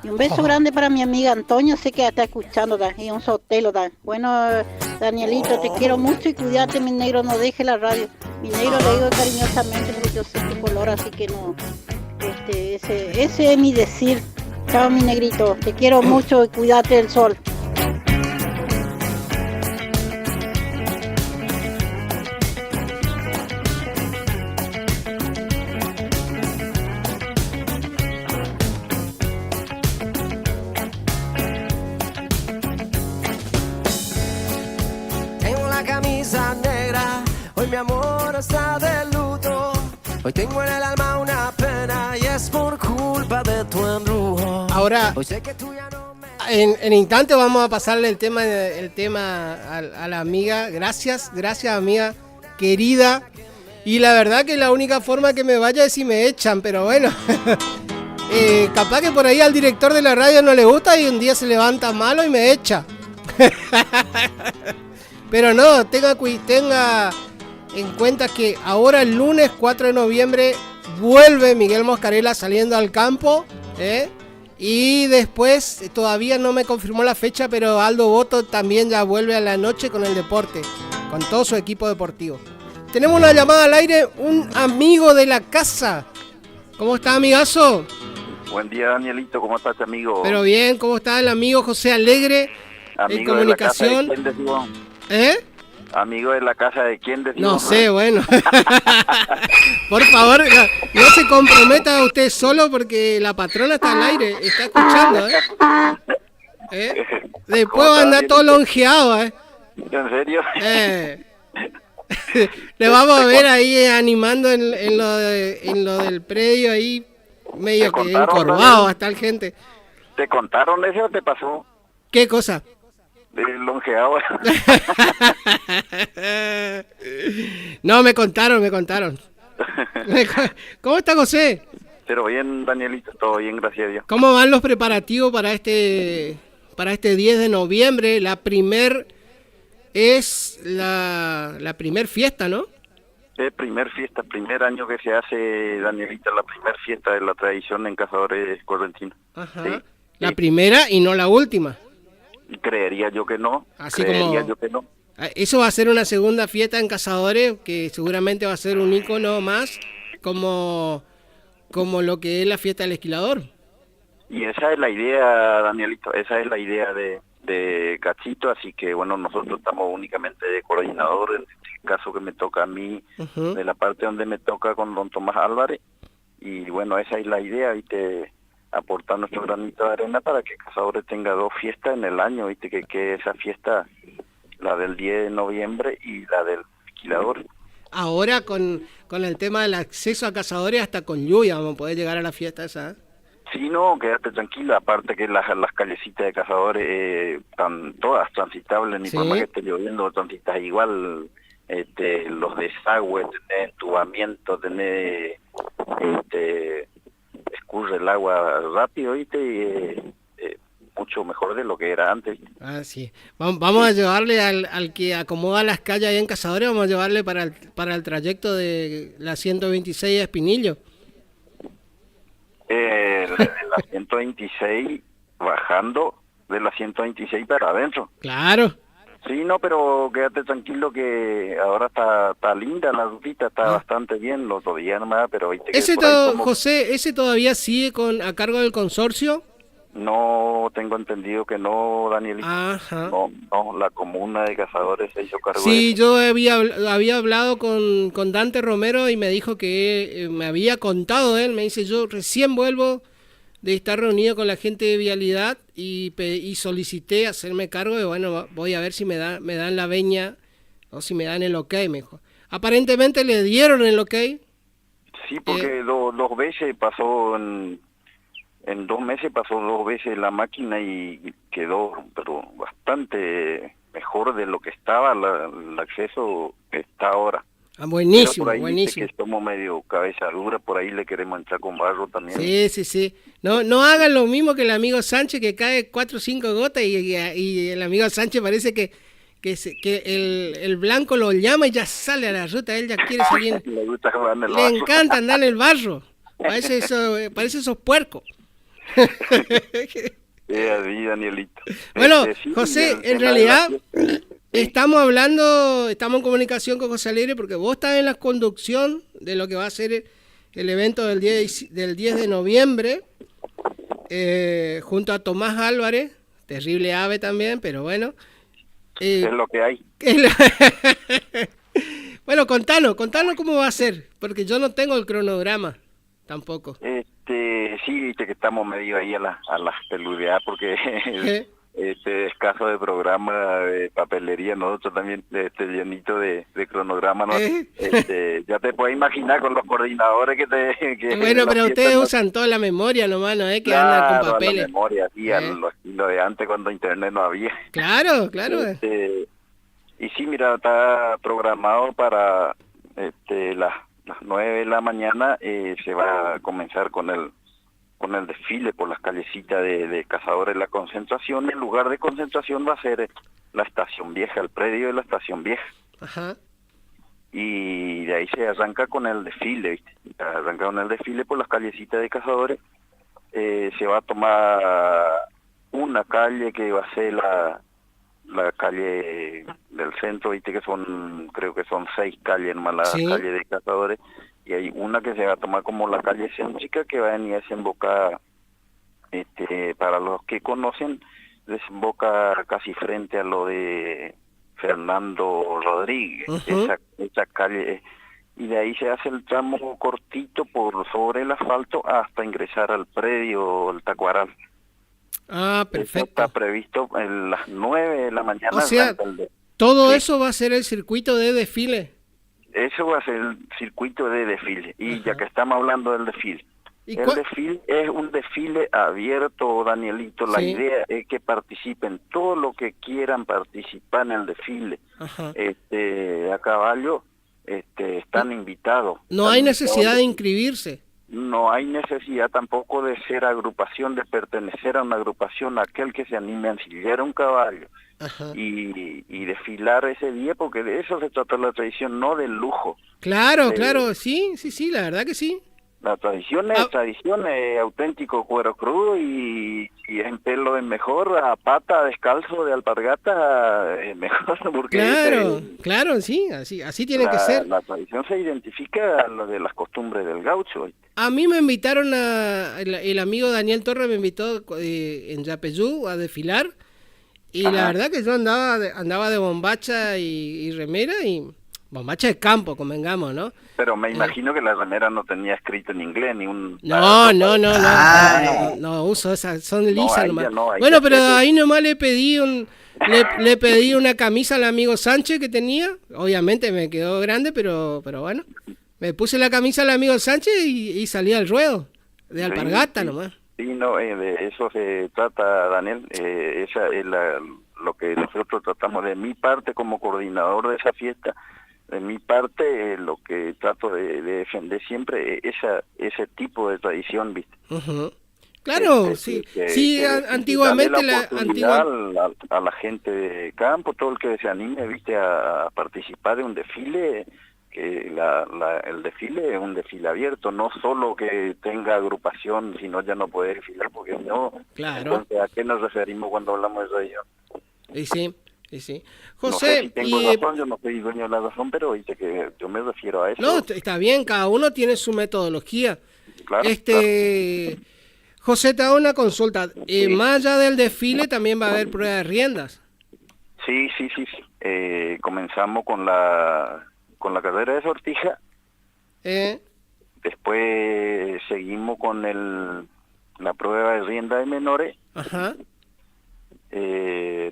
Y un beso grande para mi amiga Antonio, sé que está escuchando, y un sotelo. Bueno, Danielito, te quiero mucho y cuídate, mi negro, no deje la radio. Mi negro le digo cariñosamente porque yo sé tu color, así que no, ese es mi decir. Chao, mi negrito, te quiero mucho y cuídate del sol. Mi amor está de luto. Hoy tengo en el alma una pena y es por culpa de tu embrujo. Ahora, en instante vamos a pasarle el tema a la amiga. Gracias amiga querida. Y la verdad que la única forma que me vaya es si me echan, pero bueno. Capaz que por ahí al director de la radio no le gusta y un día se levanta malo y me echa. Pero no, tenga en cuenta que ahora el lunes 4 de noviembre vuelve Miguel Moscarella saliendo al campo, y después todavía no me confirmó la fecha, pero Aldo Boto también ya vuelve a la noche con el deporte, con todo su equipo deportivo. Tenemos una llamada al aire, un amigo de la casa. ¿Cómo está, amigazo? Buen día, Danielito, ¿cómo estás, amigo? Pero bien, ¿cómo está el amigo José Alegre? Amigo en comunicación. De la casa de quién, decimos? Amigo de la casa de quién, decimos. No sé, bueno. Por favor, no se comprometa usted solo porque la patrona está al aire, está escuchando, Después va a andar todo longeado, ¿En serio? Le vamos a ver ahí animando en lo del predio ahí, medio que encorvado hasta el gente. ¿Te contaron eso o te pasó? ¿Qué cosa? Longeado. No, me contaron. ¿Cómo está José? Pero bien, Danielito, todo bien, gracias a Dios. ¿Cómo van los preparativos para este 10 de noviembre? La primer fiesta, ¿no? Primer fiesta, primer año que se hace, Danielito, la primer fiesta de la tradición en Cazadores Correntinos. Ajá. Sí, la primera y no la última. Creería yo que no. Eso va a ser una segunda fiesta en Cazadores que seguramente va a ser un ícono más como lo que es la fiesta del esquilador. Y esa es la idea, Danielito, esa es la idea de Cachito, así que bueno, nosotros estamos únicamente de coordinador, en este caso que me toca a mí, de la parte donde me toca con don Tomás Álvarez, y bueno, esa es la idea, ¿viste? Aportar nuestro granito de arena para que Cazadores tenga 2 fiestas en el año, ¿viste? Que esa fiesta, la del 10 de noviembre y la del esquilador. Ahora con el tema del acceso a Cazadores, hasta con lluvia vamos a poder llegar a la fiesta esa. Sí, no, quédate tranquila, aparte que las callecitas de Cazadores están todas transitables, ni por más que esté lloviendo, transitas igual, los desagües, tenés entubamiento, tenés, escurre el agua rápido, ¿viste? Y mucho mejor de lo que era antes. Ah, sí. Vamos a llevarle al que acomoda las calles ahí en Cazadores, vamos a llevarle para el trayecto de la 126 a Espinillo. La 126 bajando de la 126 para adentro. Claro. Sí, no, pero quédate tranquilo que ahora está linda la rutita, está bastante bien, los otros días nomás, pero... José, ¿ese todavía sigue a cargo del consorcio? No, tengo entendido que no, Danielito. Ajá. No, la comuna de Cazadores se hizo cargo Sí, de eso. yo había hablado con Dante Romero y me dijo que me había contado él, me dice, yo recién vuelvo de estar reunido con la gente de Vialidad y solicité hacerme cargo de, bueno, voy a ver si me dan la veña o si me dan el ok, mejor. Aparentemente le dieron el ok. Sí, porque 2 veces pasó en 2 meses pasó 2 veces la máquina y quedó pero bastante mejor de lo que estaba el acceso que está ahora. Ah, buenísimo, por ahí buenísimo. Que somos medio cabeza dura, por ahí le queremos entrar con barro también. Sí. No hagan lo mismo que el amigo Sánchez, que cae 4 o 5 gotas y el amigo Sánchez parece que que el blanco lo llama y ya sale a la ruta, él ya quiere salir. Le gusta jugar en el Le barro. encanta andar en el barro. Parece esos puercos. Así, Danielito. Bueno, Sí, José, el en tema de realidad la fiesta. estamos en comunicación con José Alegre porque vos estás en la conducción de lo que va a ser el evento del 10 de noviembre, junto a Tomás Álvarez, terrible ave también, pero bueno. Es lo que hay. Bueno, contanos cómo va a ser, porque yo no tengo el cronograma tampoco. Sí, viste que estamos medio ahí a las peludeadas porque escaso de programa, de papelería, nosotros también llenito de cronograma, ¿no? Ya te puedes imaginar con los coordinadores que bueno, pero ustedes usan toda la memoria nomás, ¿no? Que claro, andan con papeles. La memoria, sí, a lo estilo de antes cuando internet no había. Claro. Y sí, mira, está programado para las 9 de la mañana, se va a comenzar con el desfile por las callecitas de Cazadores de la Concentración. El lugar de concentración va a ser la Estación Vieja, el predio de la Estación Vieja. Ajá. Y de ahí se arranca con el desfile, ¿viste? Arranca con el desfile por las callecitas de Cazadores. Se va a tomar una calle que va a ser la calle del centro, viste que creo que son 6 calles nomás, la calle de Cazadores, y hay una que se va a tomar como la calle céntrica que va a venir a desembocar, para los que conocen, desemboca casi frente a lo de Fernando Rodríguez, esa calle, y de ahí se hace el tramo cortito por sobre el asfalto hasta ingresar al predio, el Tacuaral. Ah, perfecto. Eso está previsto en las 9 de la mañana. O sea, todo eso va a ser el circuito de desfile. Eso va a ser el circuito de desfile. Y ya que estamos hablando del desfile. El desfile es un desfile abierto, Danielito. La idea es que participen todos los que quieran participar en el desfile. A caballo están invitados. No hay necesidad de inscribirse. No hay necesidad tampoco de ser agrupación, de pertenecer a una agrupación, aquel que se anime a ensillar un caballo y desfilar ese día, porque de eso se trata la tradición, no del lujo. Claro, sí, la verdad que sí. La tradición es auténtico cuero crudo y si es en pelo es mejor, a pata, descalzo, de alpargata es mejor. Porque claro, sí, así tiene que ser. La tradición se identifica a lo de las costumbres del gaucho. A mí me invitaron el amigo Daniel Torres me invitó en Yapeyú a desfilar y la verdad que yo andaba de bombacha y remera y bombacha de campo, convengamos, ¿no? Pero me imagino que la remera no tenía escrito en inglés ni un... No uso esas, son lisas nomás. Bueno, pero ahí nomás le pedí una camisa al amigo Sánchez que tenía, obviamente me quedó grande, pero bueno, me puse la camisa al amigo Sánchez y salí al ruedo, de alpargata nomás. Sí, de eso se trata, Daniel, esa es lo que nosotros tratamos de mi parte como coordinador de esa fiesta. De mi parte, lo que trato de defender siempre es ese tipo de tradición, ¿viste? Claro, antiguamente a la gente de campo, todo el que se anime, ¿viste? A participar de un desfile, que el desfile es un desfile abierto, no solo que tenga agrupación, sino ya no puede desfilar, porque no. Claro. Entonces, ¿a qué nos referimos cuando hablamos de tradición? Sí. José, no sé si tengo razón, yo no soy dueño de la razón, pero dice que yo me refiero a eso. No, está bien, cada uno tiene su metodología. Claro, José, te hago una consulta. Más allá del desfile también va a haber prueba de riendas. Sí. Comenzamos con la carrera de sortija. Después seguimos con la prueba de rienda de menores.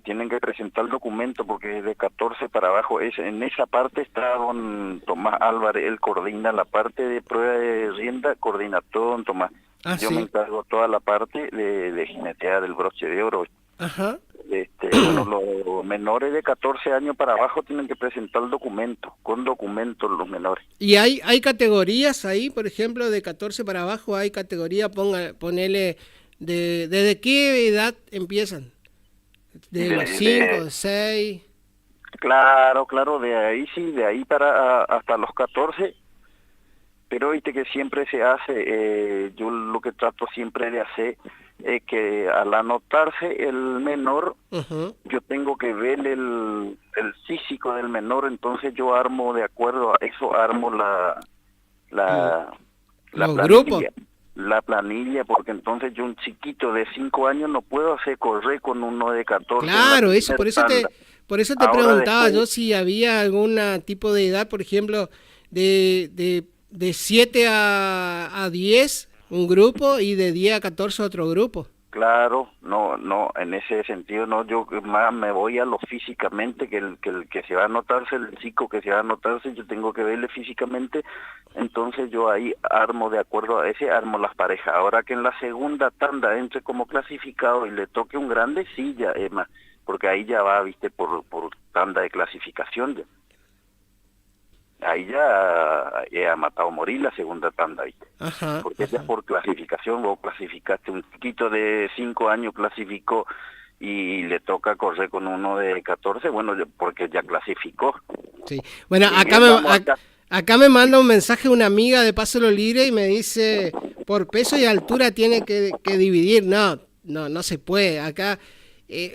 Tienen que presentar el documento porque es de 14 para abajo. En esa parte está don Tomás Álvarez, él coordina la parte de prueba de rienda, coordina todo don Tomás. Yo me encargo toda la parte de jinetear el broche de oro. Los menores de 14 años para abajo tienen que presentar el documento, con documentos los menores. ¿Y hay categorías ahí, por ejemplo, de 14 para abajo? ¿Hay categoría, ponele, desde qué edad empiezan? ¿De los 5, 6? Claro, de ahí sí, de ahí para hasta los 14. Pero viste que siempre se hace, yo lo que trato siempre de hacer es que al anotarse el menor, yo tengo que ver el físico del menor, entonces yo armo de acuerdo a eso, armo la planilla, la planilla, porque entonces yo un chiquito de 5 años no puedo hacer correr con uno de 14. Claro, eso, por eso te preguntaba después, yo si había algún tipo de edad, por ejemplo, de 7 a 10 un grupo y de 10 a 14 otro grupo. Claro, no, en ese sentido no, yo más me voy a lo físicamente, que el que se va a anotarse, el chico que se va a anotarse, yo tengo que verle físicamente, entonces yo ahí armo de acuerdo a ese, armo las parejas. Ahora que en la segunda tanda entre como clasificado y le toque un grande, sí, ya es más, porque ahí ya va, viste, por tanda de clasificación, ya. Ahí ya ha matado morir la segunda tanda, ¿viste? Porque ya por clasificación, vos clasificaste, un chiquito de 5 años clasificó y le toca correr con uno de 14, bueno, porque ya clasificó. Sí, bueno, acá me manda un mensaje una amiga de Paso Lo Libre y me dice, por peso y altura tiene que dividir. No se puede. Acá,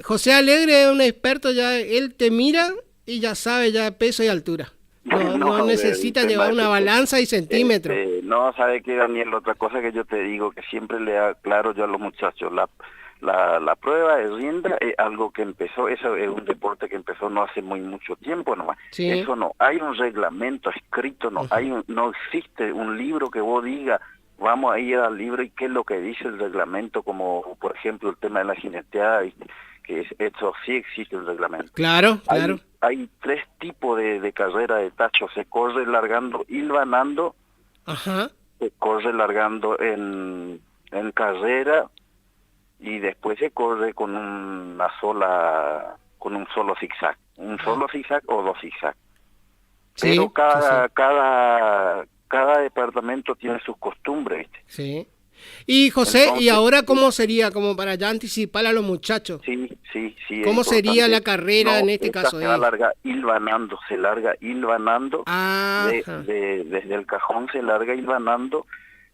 José Alegre es un experto, ya él te mira y ya sabe ya peso y altura. No necesita llevar una balanza y centímetros. No, sabe que, Daniel, otra cosa que yo te digo, que siempre le aclaro yo a los muchachos, la prueba de rienda es algo que empezó, eso es un deporte que empezó no hace muy mucho tiempo nomás. Sí. Eso no, hay un reglamento escrito, no existe un libro que vos digas, vamos a ir al libro y qué es lo que dice el reglamento, como por ejemplo el tema de la jineteada, que eso sí existe el reglamento. Claro. Hay 3 tipos de carrera de tacho, se corre largando hilvanando, se corre largando en carrera y después se corre con un solo zigzag, solo zigzag o 2 zigzag. Sí, pero cada departamento tiene sus costumbres, ¿viste? Sí. Y José, entonces, ¿y ahora cómo sería, como para ya anticipar a los muchachos? Sí. ¿Cómo sería la carrera en este caso? Se larga hilvanando, desde el cajón se larga hilvanando,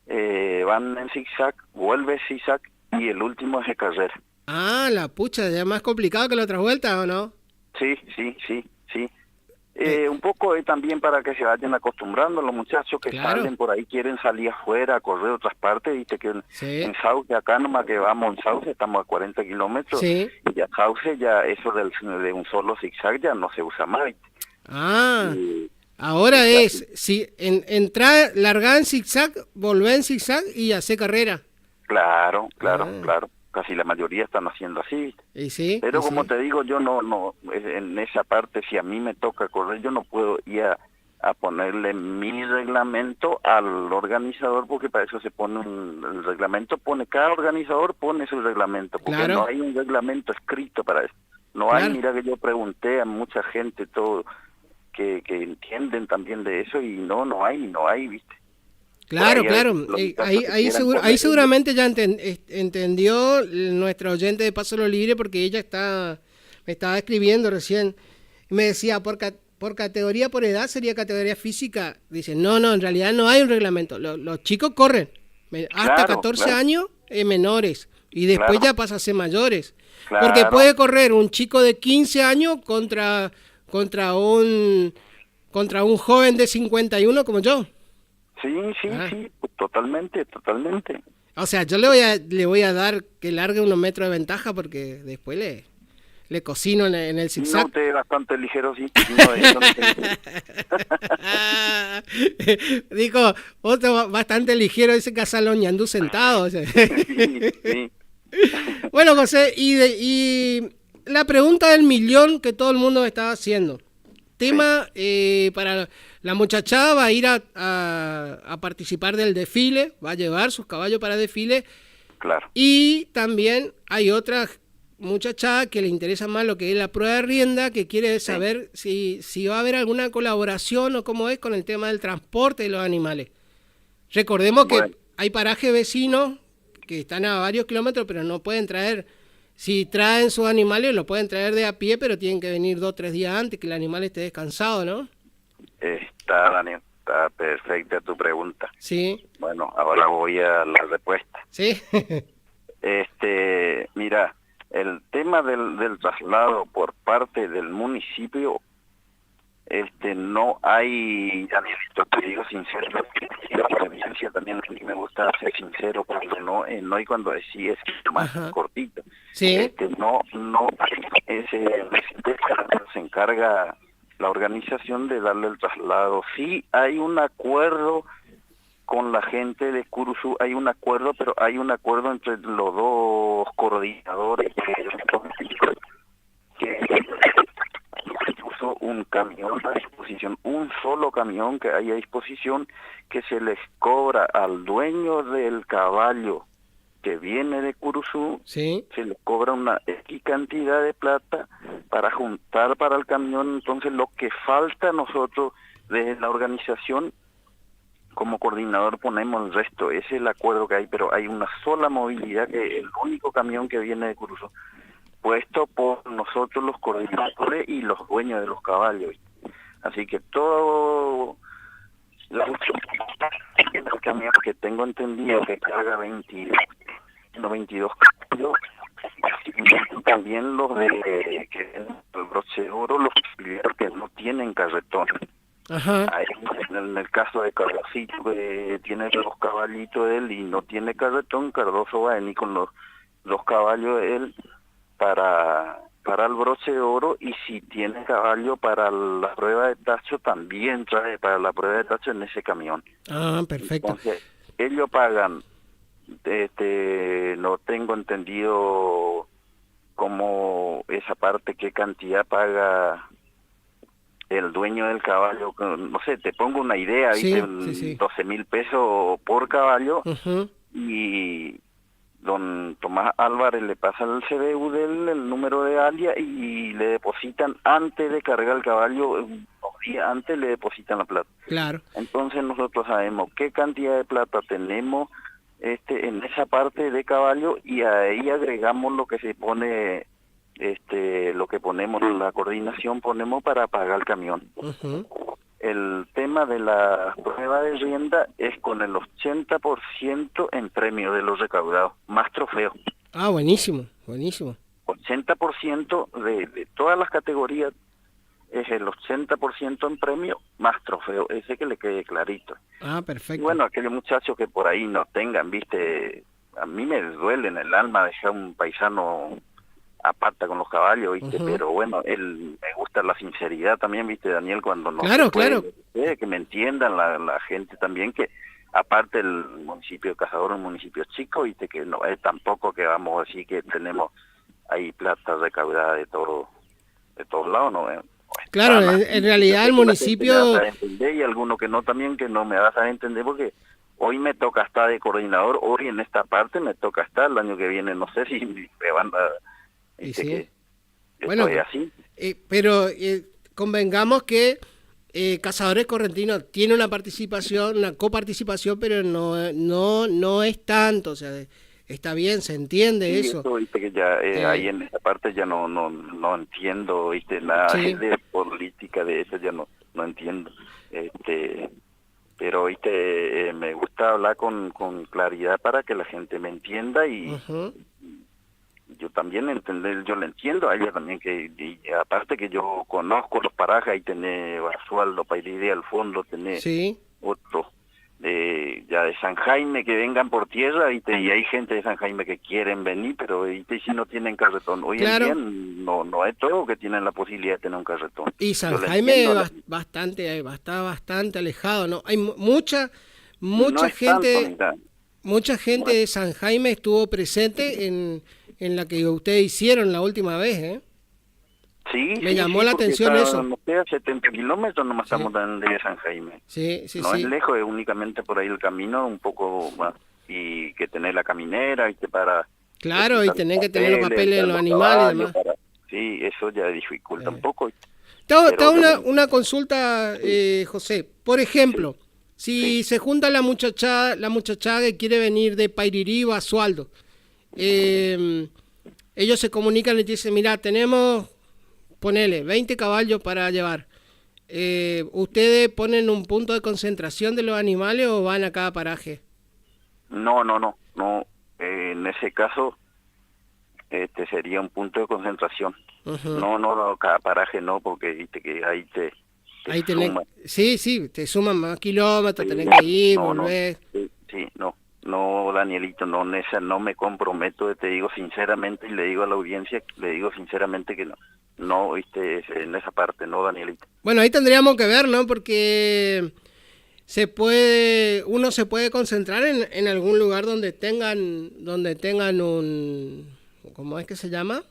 van en zigzag, vuelve zigzag y el último es de carrera. Ah, la pucha, ya más complicado que la otra vuelta, ¿o no? Sí. Un poco también para que se vayan acostumbrando los muchachos que salen por ahí, quieren salir afuera a correr a otras partes, viste que en Sauce, acá nomás que vamos en Sauce, estamos a 40 kilómetros, y ya Sauce, ya eso de un solo zigzag ya no se usa más, ¿viste? Ahora es, si entrar, largar en zigzag, volver en zigzag y hacer carrera. Claro. Casi la mayoría están haciendo así, ¿viste? Pero como te digo, yo no en esa parte, si a mí me toca correr, yo no puedo ir a ponerle mi reglamento al organizador, porque para eso se pone el reglamento, cada organizador pone su reglamento, porque no hay un reglamento escrito para eso. No hay, mira que yo pregunté a mucha gente todo que entienden también de eso y no hay, ¿viste? Claro. Ahí seguramente ya entendió nuestra oyente de Paso Lo Libre, porque ella me estaba escribiendo recién y me decía, por categoría, por edad sería categoría física. Dice, no, en realidad no hay un reglamento. Los chicos corren hasta 14 años menores y después ya pasa a ser mayores. Porque puede correr un chico de 15 años contra un joven de 51 como yo. Sí, totalmente. O sea, yo le voy a dar que largue unos metros de ventaja porque después le cocino en el zigzag. No, te es bastante ligero, sí. Digo, otro bastante ligero ese Casalón y andú sentado. O sea. Sí. Bueno, José, y la pregunta del millón que todo el mundo estaba haciendo. Tema para la muchachada, va a ir a participar del desfile, va a llevar sus caballos para desfile. Claro. Y también hay otra muchachada que le interesa más lo que es la prueba de rienda, que quiere saber si va a haber alguna colaboración o cómo es con el tema del transporte de los animales. Recordemos que hay parajes vecinos que están a varios kilómetros, pero no pueden traer si traen sus animales, lo pueden traer de a pie, pero tienen que venir 2 o 3 días antes, que el animal esté descansado, ¿no? Está, Daniel, está perfecta tu pregunta. Sí. Bueno, ahora voy a la respuesta. Sí. Mira, el tema del traslado por parte del municipio, no hay, Danielito, te digo sincero, la evidencia también a mí me gusta ser sincero, cuando no y cuando sí es más cortito. Sí. No hay se encarga la organización de darle el traslado. Sí hay un acuerdo con la gente de Curuzú, hay un acuerdo, pero hay un acuerdo entre los dos coordinadores que puso un camión a disposición, un solo camión que hay a disposición, que se les cobra al dueño del caballo que viene de Curuzú, sí, se les cobra una X cantidad de plata para juntar para el camión. Entonces lo que falta nosotros desde la organización como coordinador ponemos el resto. Ese es el acuerdo que hay, pero hay una sola movilidad, que el único camión que viene de Curuzú, puesto por nosotros los coordinadores y los dueños de los caballos. Así que todo los camiones que tengo entendido que carga 22 caballos, también los de el broche de oro, los que no tienen carretón. Ajá. En el caso de Cardosito, que tiene los caballitos de él y no tiene carretón, Cardoso va a venir con los 2 caballos de él para el broche de oro, y si tiene caballo para la prueba de tacho, también trae para la prueba de tacho en ese camión. Ah, perfecto. Entonces, ellos pagan, no tengo entendido cómo esa parte, qué cantidad paga el dueño del caballo, no sé, te pongo una idea, sí, ¿viste? Sí. 12,000 pesos por caballo, y don Tomás Álvarez le pasa el CBU de él, el número de alia, y le depositan antes de cargar el caballo, unos días antes le depositan la plata. Claro. Entonces nosotros sabemos qué cantidad de plata tenemos en esa parte de caballo, y ahí agregamos lo que se pone, lo que ponemos en la coordinación, ponemos para pagar el camión. El tema de la prueba de rienda es con el 80% en premio de los recaudados, más trofeo. Ah, buenísimo, buenísimo. 80% de todas las categorías es el 80% en premio, más trofeo, ese que le quede clarito. Ah, perfecto. Y bueno, aquellos muchachos que por ahí no tengan, viste, a mí me duele en el alma dejar un paisano apata con los caballos, viste, pero bueno, me gusta la sinceridad también, viste, Daniel, cuando no claro, claro, que me entiendan la gente también, que aparte el municipio de Cazador es un municipio chico, viste, que no es tampoco que vamos a decir que tenemos ahí plata recaudada de todos lados, no. Claro, en realidad el municipio y alguno que no también, que no me vas a entender, porque hoy me toca estar de coordinador, hoy en esta parte me toca estar, el año que viene no sé si me van a sí. Bueno, así. Pero convengamos que Cazadores Correntinos tiene una participación, una coparticipación, pero no es tanto, o sea, está bien, se entiende sí, eso. Viste que ya ahí en esa parte ya no entiendo, viste, nada de política de eso, ya no entiendo. Pero viste, me gusta hablar con claridad para que la gente me entienda, y yo también yo le entiendo a ella también, que y aparte que yo conozco los parajes, ahí tenés Basualdo, Pairidea al fondo, tenés otro ya de San Jaime, que vengan por tierra, ¿viste? Y hay gente de San Jaime que quieren venir, pero ¿viste? Si no tienen carretón, hoy en día no es todo que tienen la posibilidad de tener un carretón. Y San Jaime está bastante alejado, ¿no? Hay mucha gente, mucha gente de San Jaime estuvo presente en la que ustedes hicieron la última vez, ¿eh? Sí, me llamó la atención eso. No queda 70 kilómetros, nomás estamos de San Jaime. Sí. No es lejos, es únicamente por ahí el camino, un poco más, y que tener la caminera, ¿viste? Para... Claro, y tener que tener los papeles de los animales y demás. Sí, eso ya dificulta un poco. Está una consulta, José. Por ejemplo, si se junta la muchachada que quiere venir de Pairirí o Basualdo, ellos se comunican y te dicen, mira, tenemos, ponele, 20 caballos para llevar. ¿Ustedes ponen un punto de concentración de los animales o van a cada paraje? No, en ese caso sería un punto de concentración. Uh-huh. No, cada paraje no, porque viste que ahí te suma. Sí, te suman más kilómetros, tenés que ir, volver. No, Danielito, no me comprometo, te digo sinceramente, y le digo a la audiencia, que no, viste, en esa parte, no, Danielito. Bueno, ahí tendríamos que ver, ¿no? Porque uno se puede concentrar en algún lugar donde tengan un, ¿cómo es que se llama?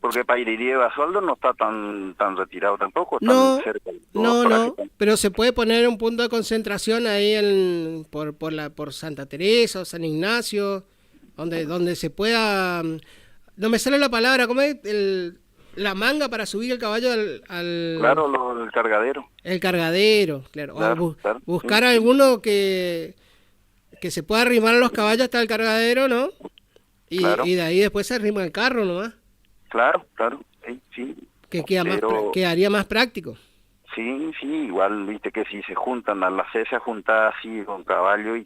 Porque Pairirí de Basualdo no está tan retirado tampoco, tan cerca. No, pero se puede poner un punto de concentración ahí por Santa Teresa o San Ignacio, donde se pueda, no me sale la palabra, ¿cómo es? La manga para subir el caballo al... Claro, el cargadero. El cargadero, claro. Claro, buscar alguno que se pueda arrimar a los caballos hasta el cargadero, ¿no? Y de ahí después se arrima el carro nomás. Claro, sí. Que quedaría más práctico. Sí, igual, viste que si se juntan, a las 6 se juntan así con caballo y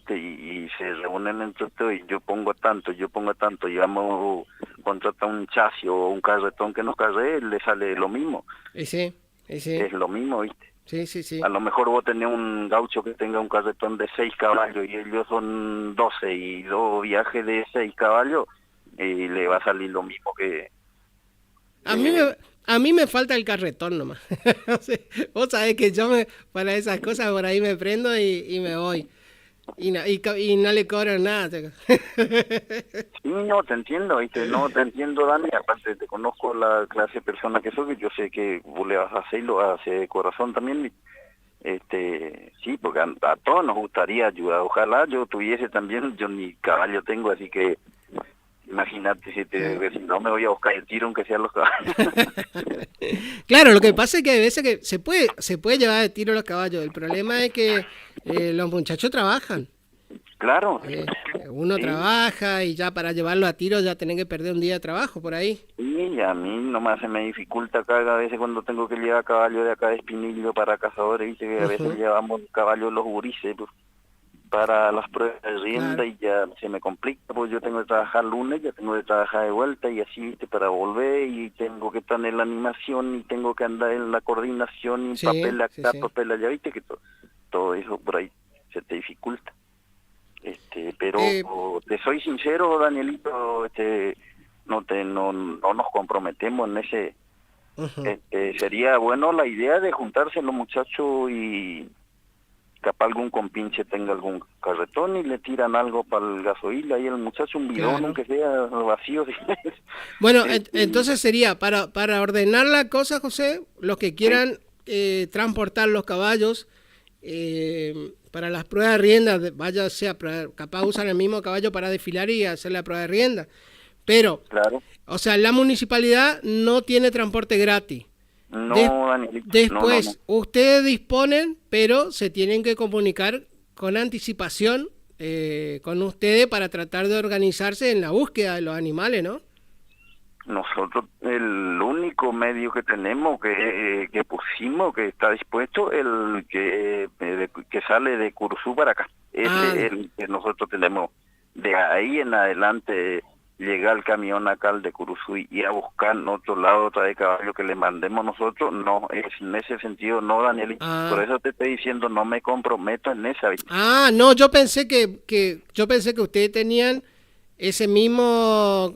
se reúnen entre todos y yo pongo tanto, y vamos a contratar un chasis o un carretón que nos cargue, le sale lo mismo. Sí. Es lo mismo, viste. Sí. A lo mejor vos tenés un gaucho que tenga un carretón de 6 caballos y ellos son 12 y 2 viajes de 6 caballos y le va a salir lo mismo que... A mí me falta el carretón nomás. Vos sabés que yo para esas cosas por ahí me prendo y me voy. Y no le cobran nada. Sí, no, te entiendo, ¿viste? No, te entiendo, Dani. Aparte, te conozco la clase de persona que soy, que yo sé que vos le vas a hacer y lo vas a hacer de corazón también. Sí, porque a todos nos gustaría ayudar. Ojalá yo tuviese también, yo ni caballo tengo, así que imagínate si no me voy a buscar el tiro aunque sean los caballos. Claro, lo que pasa es que hay veces que se puede llevar de tiro los caballos. El problema es que los muchachos trabajan. Claro. Uno trabaja y ya para llevarlo a tiro ya tienen que perder un día de trabajo por ahí. Sí, a mí nomás se me dificulta acá a veces cuando tengo que llevar caballo de acá de Espinillo para cazadores, viste que a veces llevamos caballos los gurises para las pruebas de rienda, y ya se me complica, pues yo tengo que trabajar lunes, ya tengo que trabajar de vuelta y así, viste, para volver, y tengo que estar en la animación y tengo que andar en la coordinación y papel acá, papel allá, viste que todo eso por ahí se te dificulta. Pero te soy sincero, Danielito, no nos comprometemos en ese. Sería bueno la idea de juntarse los muchachos y capaz algún compinche tenga algún carretón y le tiran algo para el gasoil, ahí el muchacho un bidón, aunque sea vacío. Bueno, entonces sería para ordenar la cosa, José, los que quieran transportar los caballos para las pruebas de rienda, capaz usan el mismo caballo para desfilar y hacer la prueba de rienda, pero, o sea, la municipalidad no tiene transporte gratis. No, Danielito, después, ustedes disponen, pero se tienen que comunicar con anticipación con ustedes para tratar de organizarse en la búsqueda de los animales, ¿no? Nosotros, el único medio que tenemos, que pusimos, que está dispuesto, el que sale de Curuzú para acá. Es el que nosotros tenemos. De ahí en adelante llega el camión acá al de Curuzú y a buscar en otro lado otra de caballo que le mandemos nosotros, no, es en ese sentido no, Daniel, por eso te estoy diciendo, no me comprometo en esa, ¿viste? No, yo pensé que ustedes tenían ese mismo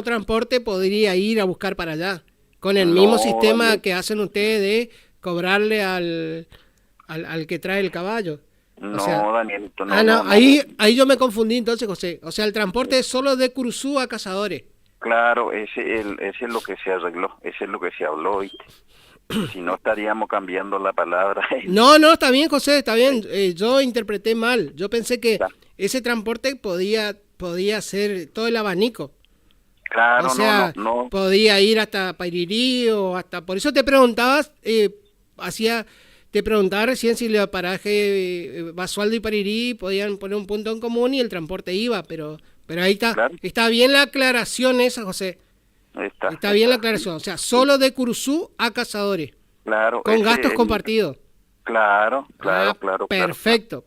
transporte, podría ir a buscar para allá, con el mismo sistema Daniel, que hacen ustedes de cobrarle al que trae el caballo. No, o sea, Danielito, ahí yo me confundí entonces, José. O sea, el transporte es solo de Curuzú a Cazadores. Claro, ese es lo que se arregló, ese es lo que se habló, ¿viste? Si no estaríamos cambiando la palabra. No, está bien, José, está bien. Yo interpreté mal. Yo pensé que ese transporte podía ser todo el abanico. Claro, o sea, no. Podía ir hasta Pairirí o hasta... Por eso te preguntabas, te preguntaba recién si el paraje Basualdo y Parirí podían poner un punto en común y el transporte iba, pero Pero ahí está, Claro. está bien la aclaración esa, José. Está bien la aclaración. O sea, solo de Curuzú a Cazadores. Claro. Con gastos compartidos. Claro. Perfecto.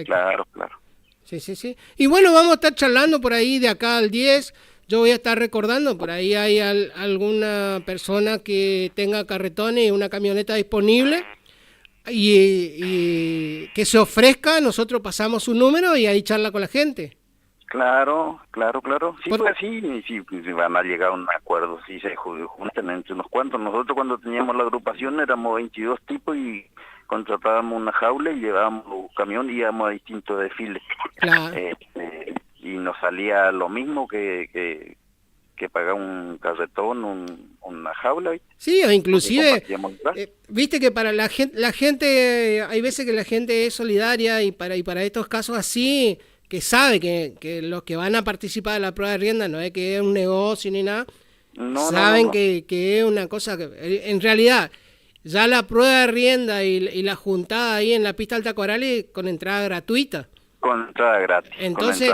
Claro. Sí. Y bueno, vamos a estar charlando por ahí de acá al 10. Yo voy a estar recordando, por ahí hay alguna persona que tenga carretones y una camioneta disponible y que se ofrezca, nosotros pasamos su número y ahí charla con la gente. Claro. Sí, pues sí, van a llegar a un acuerdo, sí se juntan entre unos cuantos. Nosotros cuando teníamos la agrupación éramos 22 tipos y contratábamos una jaula y llevábamos un camión y íbamos a distintos desfiles. Claro. Y nos salía lo mismo que pagar un carretón, una jaula. Sí, o inclusive, viste que para la gente, hay veces que la gente es solidaria y para estos casos así, que sabe que los que van a participar de la prueba de rienda no es que es un negocio ni nada, saben que es una cosa que, en realidad, ya la prueba de rienda y la juntada ahí en la pista Alta Corales con entrada gratuita. Con entrada gratis. Entonces,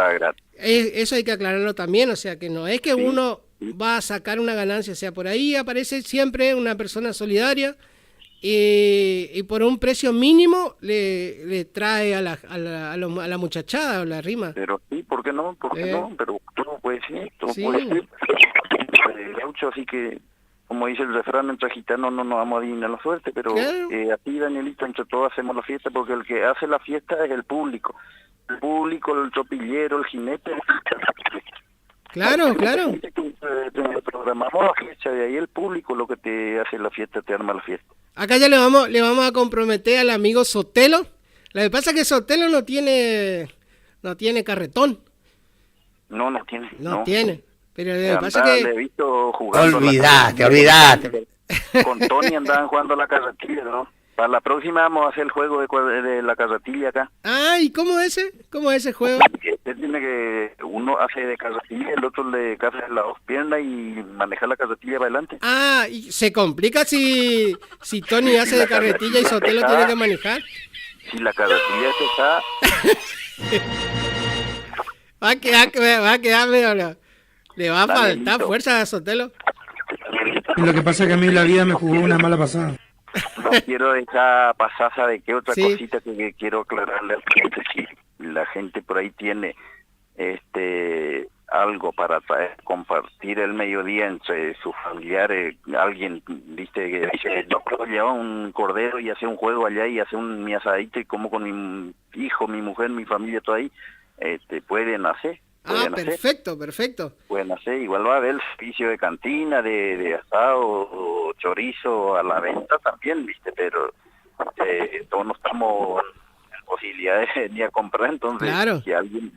eso hay que aclararlo también, o sea, que no es que uno va a sacar una ganancia, o sea, por ahí aparece siempre una persona solidaria y por un precio mínimo le trae a la muchachada o la rima. Pero sí, ¿por qué no? Pero todo puede ser, gaucho, así que, como dice el refrán, entre gitanos no nos vamos a adivinar la suerte, pero aquí, Danielito, entre todos hacemos la fiesta, porque el que hace la fiesta es el público. El público, el tropillero, el jinete. Claro. Programamos la fiesta, de ahí el público lo que te hace la fiesta, te arma la fiesta. Acá ya le vamos a comprometer al amigo Sotelo. Lo que pasa es que Sotelo no tiene carretón. No tiene. Pero lo que pasa es que... Le he visto jugando. Olvidate. Con Tony andaban jugando la carretilla, ¿no? Para la próxima vamos a hacer el juego de la carretilla acá. ¿Y cómo es ese juego? Tiene que uno hace de carretilla, el otro le caza las dos piernas y manejar la carretilla para adelante. Y se complica si Tony hace de carretilla y Sotelo tiene que manejar. Si la carretilla está... va a quedar medio... Le va a faltar fuerza a Sotelo. Lo que pasa es que a mí la vida me jugó una mala pasada. No quiero dejar pasar, ¿sabe qué? Otra cosita que quiero aclararle a la gente. Si la gente por ahí tiene algo para compartir el mediodía entre sus familiares, alguien, viste, que dice, no puedo llevar un cordero y hacer un juego allá y hacer mi asadito y como con mi hijo, mi mujer, mi familia, todo ahí, pueden hacer. Perfecto. Pueden hacer, igual va a haber el servicio de cantina, de asado o chorizo a la venta también, viste, pero todos no estamos en posibilidad de ni a comprar, entonces si alguien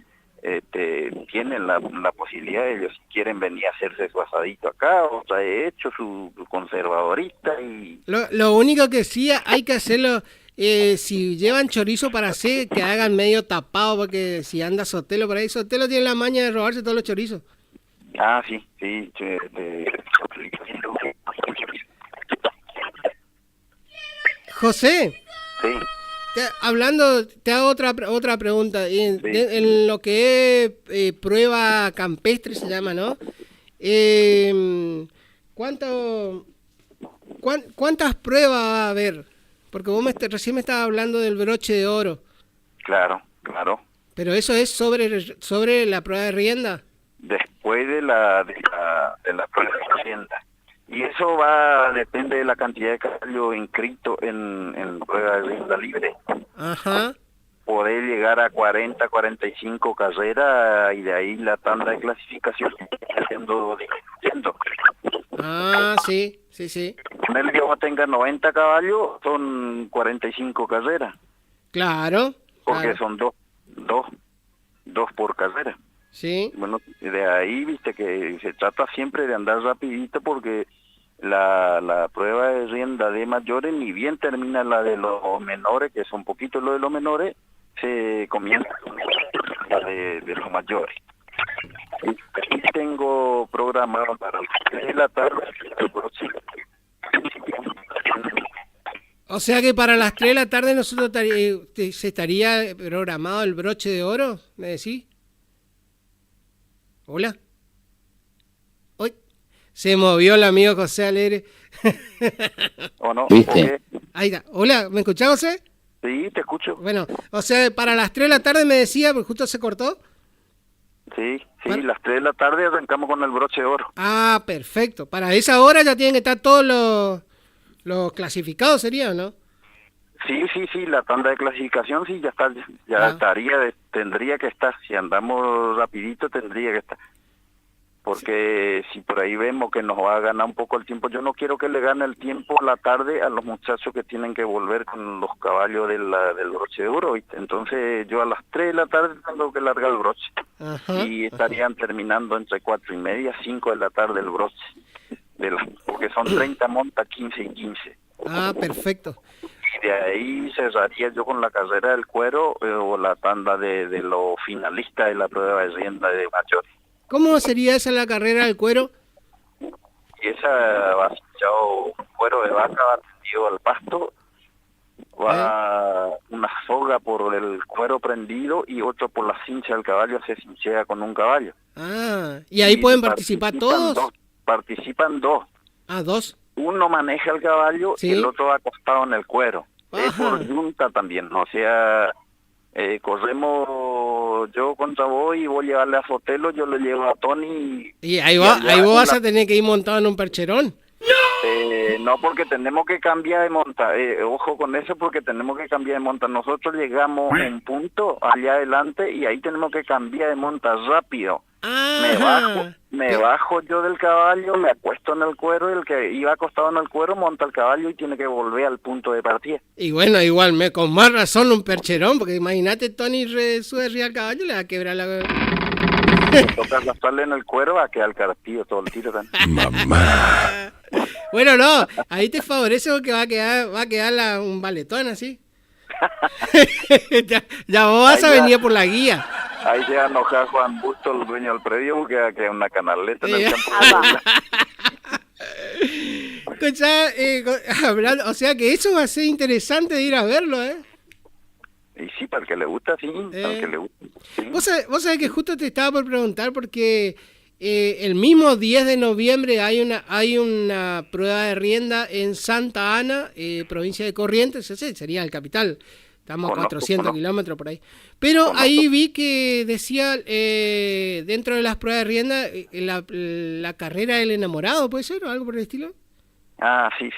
tiene la posibilidad, ellos si quieren venir a hacerse su asadito acá, o trae hecho su conservadorita y... Lo único que sí hay que hacerlo... si llevan chorizo para hacer, que hagan medio tapado, porque si anda Sotelo por ahí, Sotelo tiene la maña de robarse todos los chorizos. Sí. José. Sí. Te hago otra pregunta. En lo que es prueba campestre se llama, ¿no? ¿Cuántas pruebas va a haber? Porque vos recién me estabas hablando del broche de oro. Claro. ¿Pero eso es sobre la prueba de rienda? Después de la prueba de rienda. Y eso depende de la cantidad de caballos inscritos en prueba de rienda libre. Ajá. Poder llegar a 40, 45 carreras y de ahí la tanda de clasificación haciendo. Sí. En el que tenga 90 caballos, son 45 carreras. Claro. Porque son dos por carrera. Sí. Bueno, de ahí, viste, que se trata siempre de andar rapidito porque la prueba de rienda de mayores, ni bien termina la de los menores, que son poquitos los de los menores, se comienza la de los mayores. Y tengo programado para las 3 de la tarde el próximo. O sea que para las 3 de la tarde nosotros se estaría programado el broche de oro, ¿me decís? Hola. Uy, se movió el amigo José Alegre. ¿O no? ¿Viste? Ahí está. Hola, ¿me escuchás, José? Sí, te escucho. Bueno, o sea, para las 3 de la tarde me decía, porque justo se cortó. Sí, las 3 de la tarde arrancamos con el broche de oro. Ah, perfecto. Para esa hora ya tienen que estar todos los clasificados, ¿sería o no? Sí, la tanda de clasificación sí ya está, tendría que estar. Si andamos rapidito tendría que estar. Porque si por ahí vemos que nos va a ganar un poco el tiempo, yo no quiero que le gane el tiempo a la tarde a los muchachos que tienen que volver con los caballos del broche de oro, ¿viste? Entonces yo a las 3 de la tarde tengo que largar el broche. Ajá, y estarían terminando entre 4:30, 5 de la tarde el broche. Porque son 30 montas, 15 y 15. Ah, perfecto. Y de ahí cerraría yo con la carrera del cuero o la tanda de los finalistas de la prueba de rienda de mayores. ¿Cómo sería esa la carrera del cuero? Y esa va echado un cuero de vaca, va tendido al pasto, va una soga por el cuero prendido y otro por la cincha del caballo, se cinchea con un caballo. Ah, ¿y ahí pueden participar todos? Participan dos. Ah, dos. Uno maneja el caballo ¿Sí? y el otro va acostado en el cuero. Es Ajá. por junta también, o sea, corremos yo contra vos y vos llevarle a Sotelo, yo le llevo a Tony. Y ahí vos vas a tener que ir montado en un percherón. No, porque tenemos que cambiar de monta. Ojo con eso, porque tenemos que cambiar de monta. Nosotros llegamos en punto allá adelante y ahí tenemos que cambiar de monta rápido. Me bajo yo del caballo, me acuesto en el cuero y el que iba acostado en el cuero monta el caballo y tiene que volver al punto de partida. Y bueno, igual, con más razón un percherón, porque imagínate Tony sube arriba al caballo, le va a quebrar la... Toca arrastrarle en el cuero a que al cartillo todo el tiro también. Mamá. Bueno, no, ahí te favorece porque va a quedar un valetón así. ya vos vas a venir por la guía. Ahí se va a enojar Juan Busto, el dueño del predio, porque va a quedar una canaleta en el campo. Escuchá, hablando, o sea que eso va a ser interesante de ir a verlo, ¿eh? Y sí, para el que le gusta, sí, para el que le gusta. Sí. Vos sabés que justo te estaba por preguntar porque el mismo 10 de noviembre hay una prueba de rienda en Santa Ana, provincia de Corrientes, ese sería el capital. Estamos a 400 kilómetros por ahí. Pero ahí vi que decía, dentro de las pruebas de rienda, la carrera del enamorado, ¿puede ser? ¿O algo por el estilo? Ah, sí.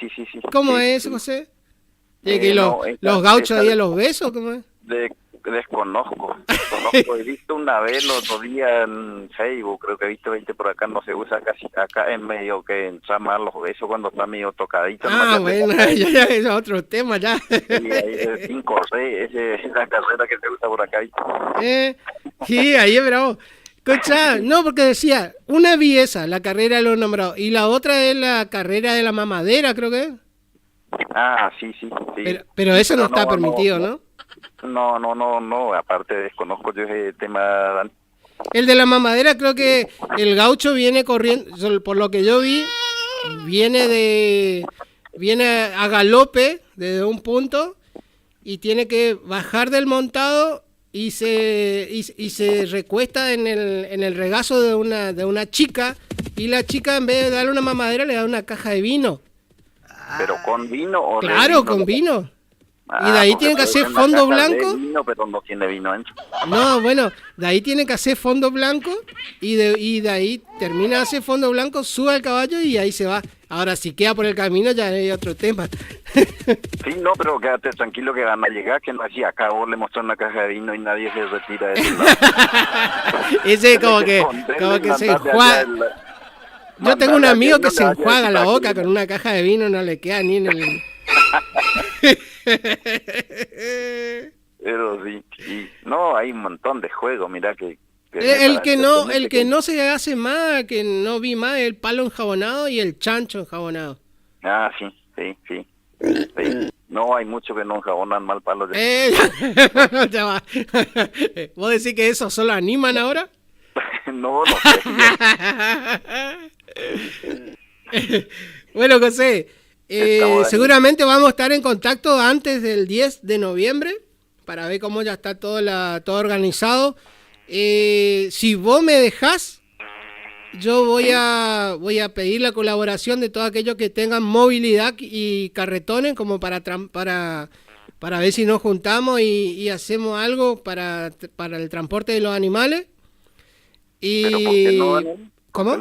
¿Cómo sí, es, sí. José? ¿De que los gauchos ahí a los besos? ¿Cómo es? Desconozco. He visto una vez el otro día en Facebook, creo que he visto 20 por acá, no se usa casi acá, en medio que entra más los besos cuando está medio tocadito. Ah, bueno, ya es otro tema ya. Sí, ahí es 5 o 6, esa es la carrera que se usa por acá. Sí, ahí es bravo. Escucha, no, porque decía, una vi esa, la carrera de los nombrados, y la otra es la carrera de la mamadera, creo que es. Ah, sí. Pero eso no está permitido, ¿no? No, aparte desconozco yo ese tema. El de la mamadera creo que el gaucho viene corriendo, por lo que yo vi, viene a galope desde un punto y tiene que bajar del montado y se recuesta en el regazo de una chica y la chica en vez de darle una mamadera le da una caja de vino. ¿Pero con vino o claro, vino? Con vino. Y de ahí tienen que hacer fondo blanco. Vino, pero no tiene vino dentro. No, bueno, de ahí tienen que hacer fondo blanco y de ahí termina de hacer fondo blanco, sube al caballo y ahí se va. Ahora, si queda por el camino ya hay otro tema. Sí, no, pero quédate tranquilo que van a llegar, que no así acá vos le mostró una caja de vino y nadie se retira de ese lado. Ese como que se enjuaga. Yo tengo un amigo que se enjuaga la boca con una caja de vino, no le queda ni en el... Pero sí, no, hay un montón de juegos, mira que el que no se hace más, que no vi más, el palo enjabonado y el chancho enjabonado. Ah, sí. No, hay muchos que no enjabonan mal palo. Ya va. ¿Vos decís que eso solo animan ahora? No sé. Bueno, José, seguramente vamos a estar en contacto antes del 10 de noviembre para ver cómo ya está todo organizado. Si vos me dejás, yo voy a pedir la colaboración de todos aquellos que tengan movilidad y carretones como para ver si nos juntamos y hacemos algo para el transporte de los animales. Y... ¿Pero por qué no, Daniel? ¿Cómo?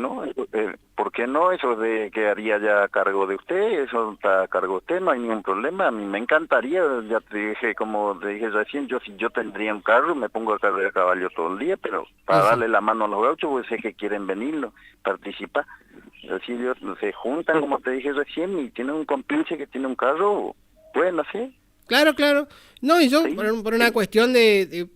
¿Por qué no? Eso de quedaría ya a cargo de usted, eso está a cargo de usted, no hay ningún problema. A mí me encantaría, ya te dije, como te dije recién, si yo tendría un carro, me pongo a cargar caballo todo el día, pero para darle la mano a los gauchos, pues sé que quieren venir, participar. Así ellos se juntan, como te dije recién, y tienen un compinche que tiene un carro, pueden hacer. Claro. No, y yo, sí, por una cuestión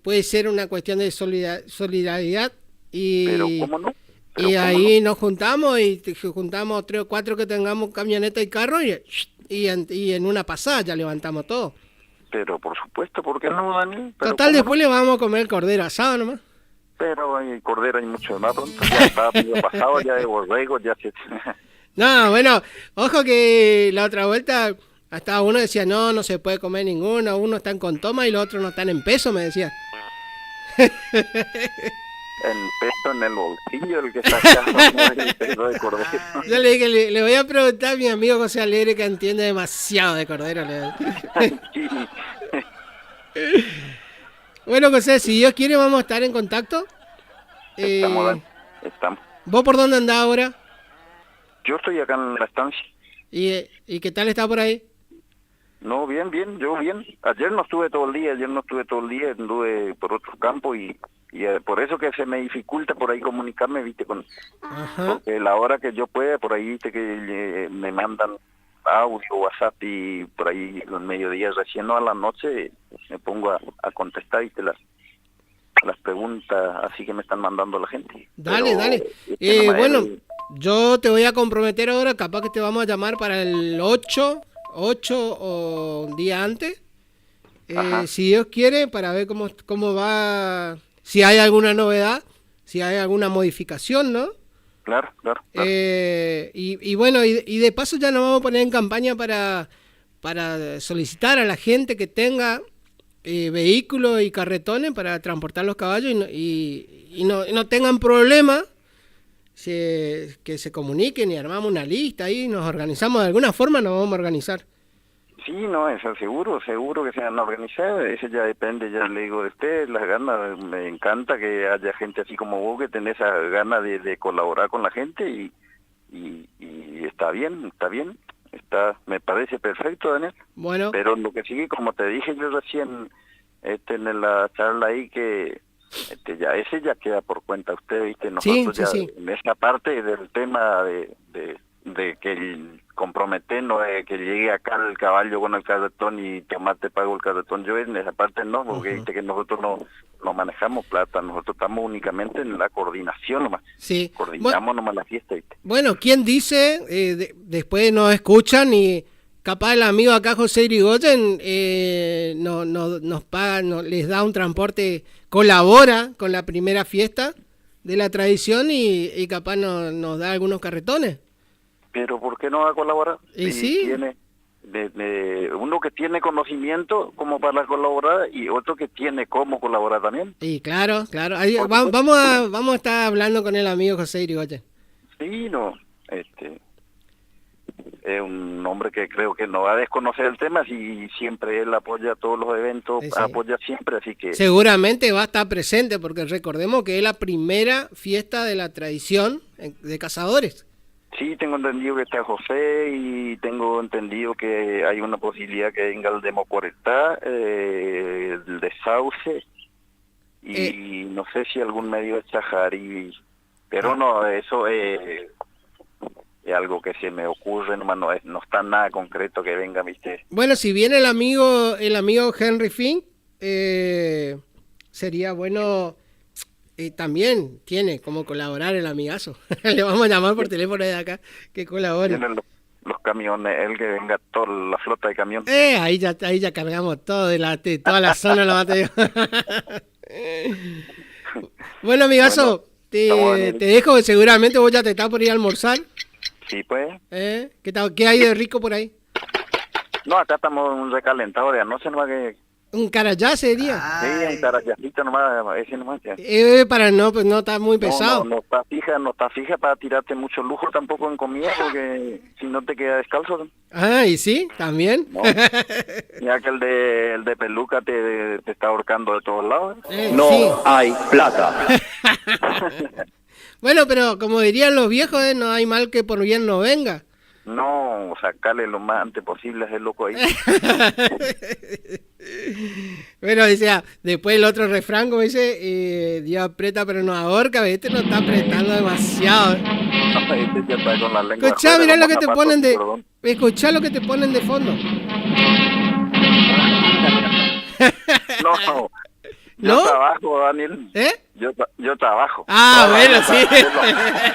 puede ser una cuestión de solidaridad y... Pero, ¿cómo no? Y ahí nos juntamos y juntamos 3 o 4 que tengamos camioneta y carro y en una pasada ya levantamos todo. Pero por supuesto, ¿por qué no, Daniel? Total, después le vamos a comer el cordero asado nomás. Pero hay cordero, hay mucho más pronto. Ya está pasado, ya de borrego, ya se... No, bueno, ojo que la otra vuelta hasta uno decía, no se puede comer ninguno, uno están con toma y los otros no están en peso, me decía. En peso en el bolsillo, el que está acá, el peso de cordero. Yo le dije, le voy a preguntar a mi amigo José Alegre, que entiende demasiado de cordero. Sí. Bueno, José, si Dios quiere vamos a estar en contacto. Estamos. ¿Vos por dónde andás ahora? Yo estoy acá en la estancia. ¿Y qué tal está por ahí? No, bien, yo bien. Ayer no estuve todo el día, anduve por otro campo y por eso que se me dificulta por ahí comunicarme, viste, porque la hora que yo pueda, por ahí, viste, que me mandan audio, WhatsApp y por ahí los mediodías recién, no a la noche, me pongo a contestar, viste, las preguntas así que me están mandando la gente. Dale. Bueno, yo te voy a comprometer ahora, capaz que te vamos a llamar para el 8 o un día antes, si Dios quiere, para ver cómo va, si hay alguna novedad, si hay alguna modificación, ¿no? Claro. Y bueno, y de paso ya nos vamos a poner en campaña para solicitar a la gente que tenga vehículos y carretones para transportar los caballos y no tengan problemas, que se comuniquen y armamos una lista ahí, nos organizamos de alguna forma, nos vamos a organizar. Sí, no, eso seguro que se van a organizar, eso ya depende, ya le digo de usted, las ganas, me encanta que haya gente así como vos que tenés esa gana de colaborar con la gente y está bien, me parece perfecto, Daniel. Bueno. Pero lo que sigue, como te dije yo recién en la charla ahí, que ese ya queda por cuenta usted, viste, nosotros sí. En esa parte del tema de que comprometernos, que llegue acá el caballo con el carretón y tomate pago el carretón, yo en esa parte no, porque viste que nosotros no manejamos plata, nosotros estamos únicamente en la coordinación nomás. Sí. Coordinamos nomás la fiesta, ¿viste? Bueno, ¿quién dice? Después nos escuchan y capaz el amigo acá, José Irigoyen, nos paga, les da un transporte, colabora con la primera fiesta de la tradición y capaz nos da algunos carretones. Pero ¿por qué no va a colaborar? Y sí. Tiene uno que tiene conocimiento como para colaborar y otro que tiene cómo colaborar también. Y claro. Ahí, vamos a estar hablando con el amigo José Irigoyen. Sí, es un hombre que creo que no va a desconocer el tema, si siempre él apoya todos los eventos, sí. Apoya siempre, así que... Seguramente va a estar presente, porque recordemos que es la primera fiesta de la tradición de cazadores. Sí, tengo entendido que está José y tengo entendido que hay una posibilidad que venga el de Mocoretá, el de Sauce y no sé si algún medio de Chajarí, pero no, eso es algo que se me ocurre, nomás no está nada concreto que venga, ¿viste? Bueno, si viene el amigo Henry Fink, sería bueno... también tiene como colaborar el amigazo. Le vamos a llamar por teléfono de acá que colabore. Tienen los camiones, él que venga toda la flota de camiones. Ahí ya cargamos todo de toda la zona la batería. Bueno, amigazo, te dejo, que seguramente vos ya te estás por ir a almorzar. Sí, pues. ¿Qué hay de rico por ahí? No, acá estamos en un recalentado de anoche, no que ¿Un carayá sería? Sí, un carayacito nomás, ese nomás. Ya. Para no, pues no está muy pesado. No está fija para tirarte mucho lujo tampoco en comida, porque si no te queda descalzo. Ah, ¿y sí? ¿También? No. Ya que el de peluca te está ahorcando de todos lados. No sí. hay plata. Bueno, pero como dirían los viejos, no hay mal que por bien no venga. No, sacarle lo más antes posible a ese loco ahí. Bueno, decía, después el otro refrán, como dice, Dios aprieta pero no ahorca, este no está apretando demasiado. Este ya está con la lengua. Escuchá, mirá lo que te zapatos, ponen de... perdón. Escuchá lo que te ponen de fondo. No, yo ¿no? trabajo, Daniel. ¿Eh? Yo trabajo. Ah, bueno, sí. De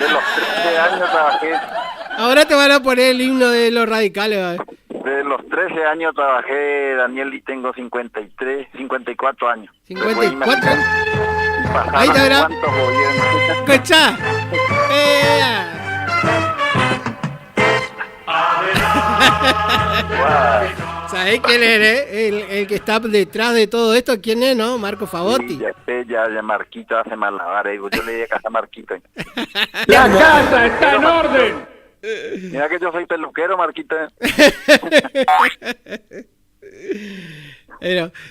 los 13 años trabajé. Ahora te van a poner el himno de los radicales, ¿vale? De los 13 años trabajé, Daniel, y tengo 54 años. 54. Ahí te verá. Escuchá. ¿Sabés quién eres? El que está detrás de todo esto, ¿quién es, no? Marco Favotti. Sí, ya Marquito hace malabares. Yo le dije a casa a Marquito. ¡La casa está en orden! Mira que yo soy peluquero, Marquito.